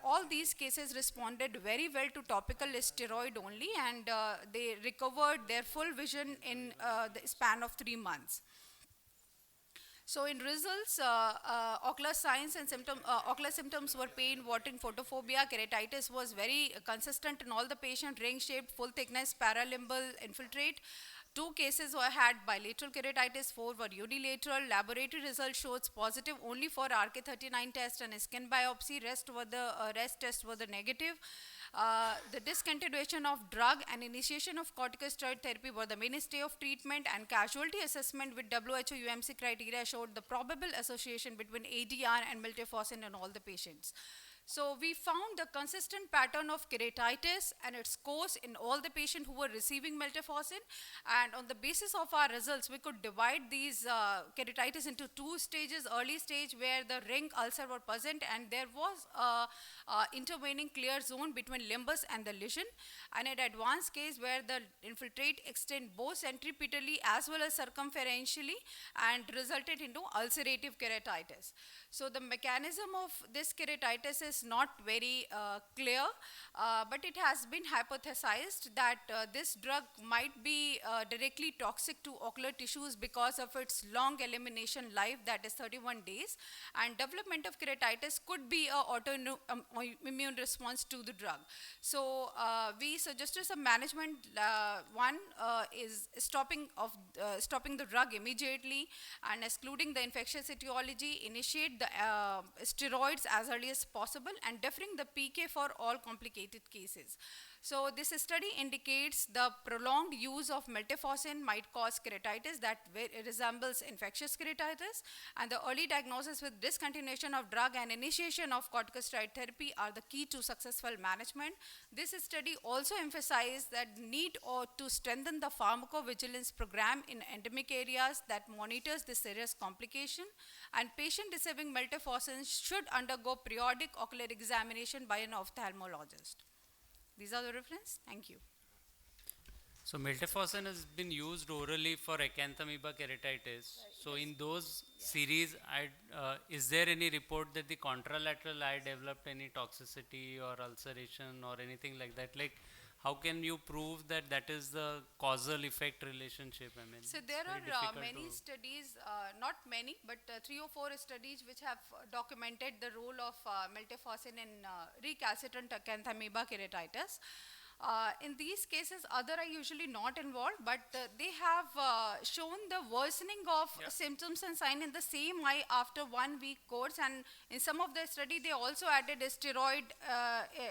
all these cases responded very well to topical steroid only, and they recovered their full vision in the span of 3 months. So in results, ocular signs and ocular symptoms were pain, watering, photophobia. Keratitis was very consistent in all the patients, ring-shaped, full thickness, paralimbal infiltrate. 2 cases had bilateral keratitis, 4 were unilateral. Laboratory results showed positive only for RK39 test and skin biopsy. Rest tests were the negative. The discontinuation of drug and initiation of corticosteroid therapy were the mainstay of treatment, and casualty assessment with WHO UMC criteria showed the probable association between ADR and miltefosine in all the patients. So we found a consistent pattern of keratitis and its course in all the patients who were receiving miltefosine, and on the basis of our results we could divide these keratitis into 2 stages. Early stage where the ring ulcer were present and there was a intervening clear zone between limbus and the lesion, and an advanced case where the infiltrate extend both centripetally as well as circumferentially and resulted into ulcerative keratitis. So the mechanism of this keratitis is not very clear, but it has been hypothesized that this drug might be directly toxic to ocular tissues because of its long elimination life, that is 31 days, and development of keratitis could be an autoimmune response to the drug. So we suggested some management. One is stopping the drug immediately and excluding the infectious etiology, initiate the steroids as early as possible, and deferring the PK for all complicated cases. So this study indicates the prolonged use of miltefosine might cause keratitis that resembles infectious keratitis, and the early diagnosis with discontinuation of drug and initiation of corticosteroid therapy are the key to successful management. This study also emphasized that need to strengthen the pharmacovigilance program in endemic areas that monitors the serious complication, and patient receiving miltefosine should undergo periodic ocular examination by an ophthalmologist. These are the reference. Thank you. So miltefosine has been used orally for acanthamoeba keratitis. So in those series, is there any report that the contralateral eye developed any toxicity or ulceration or anything like that? Like, how can you prove that that is the causal effect relationship? I mean, so there are many studies, not many, but 3 or 4 studies which have documented the role of miltefosine in recalcitrant acanthamoeba keratitis. In these cases, other are usually not involved, but they have shown the worsening of symptoms and sign in the same eye after 1 week course, and in some of the study they also added a steroid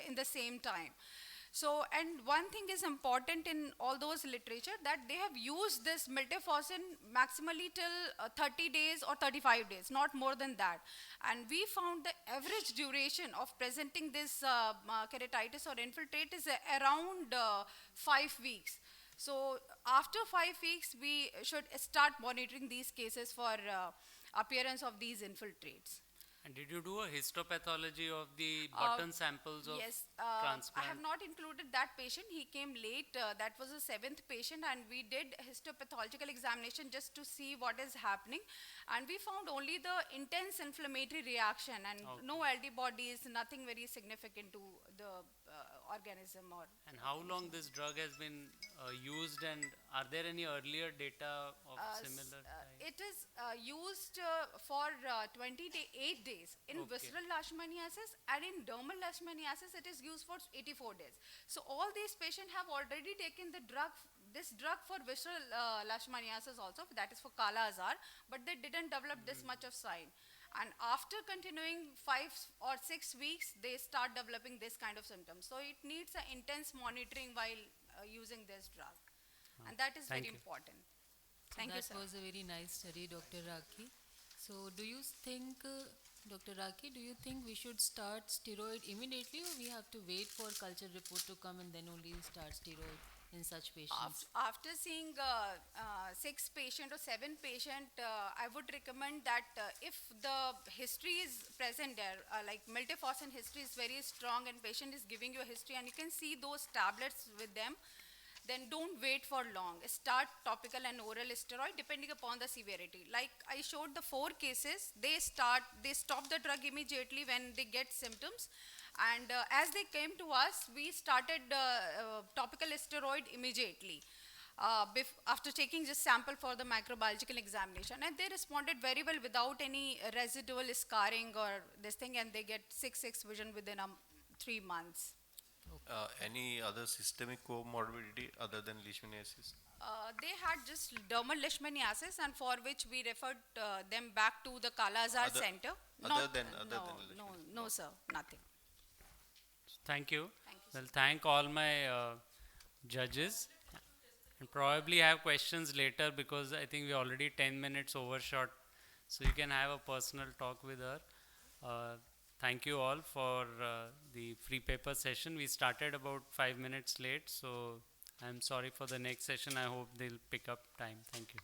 in the same time. So, and one thing is important in all those literature, that they have used this miltefosine maximally till 30 days or 35 days, not more than that. And we found the average duration of presenting this keratitis or infiltrate is around 5 weeks. So after 5 weeks, we should start monitoring these cases for appearance of these infiltrates. And did you do a histopathology of the button samples of Yes, transplant? I have not included that patient. He came late. That was the 7th patient, and we did histopathological examination just to see what is happening. And we found only the intense inflammatory reaction and no LD bodies, nothing very significant to the organism. And how long this drug has been used, and are there any earlier data of similar type? It is used for 28 days in visceral leishmaniasis, and in dermal leishmaniasis it is used for 84 days. So all these patients have already taken the drug, this drug for visceral leishmaniasis also, that is for Kala Azar, but they didn't develop this much of sign. And after continuing 5 or 6 weeks, they start developing this kind of symptoms. So it needs an intense monitoring while using this drug. And that is very important. Thank you, sir. That was a very nice study, Dr. Rakhi. So do you think, Dr. Rakhi, do you think we should start steroid immediately, or we have to wait for culture report to come and then only start steroid in such patients? After seeing 6 patient or 7 patient, I would recommend that if the history is present there, like miltefosine history is very strong and patient is giving you a history and you can see those tablets with them, then don't wait for long. Start topical and oral steroid depending upon the severity. Like I showed the 4 cases, they stop the drug immediately when they get symptoms. And as they came to us, we started topical steroid immediately after taking just sample for the microbiological examination. And they responded very well without any residual scarring or this thing, and they get 6/6 vision within 3 months. Any other systemic comorbidity other than leishmaniasis? They had just dermal leishmaniasis, and for which we referred them back to the Kala Azar Center. No, sir, nothing. Thank you. Well, thank all my judges. And probably have questions later because I think we're already 10 minutes overshot. So you can have a personal talk with her. Thank you all for the free paper session. We started about 5 minutes late, so I'm sorry for the next session. I hope they'll pick up time. Thank you.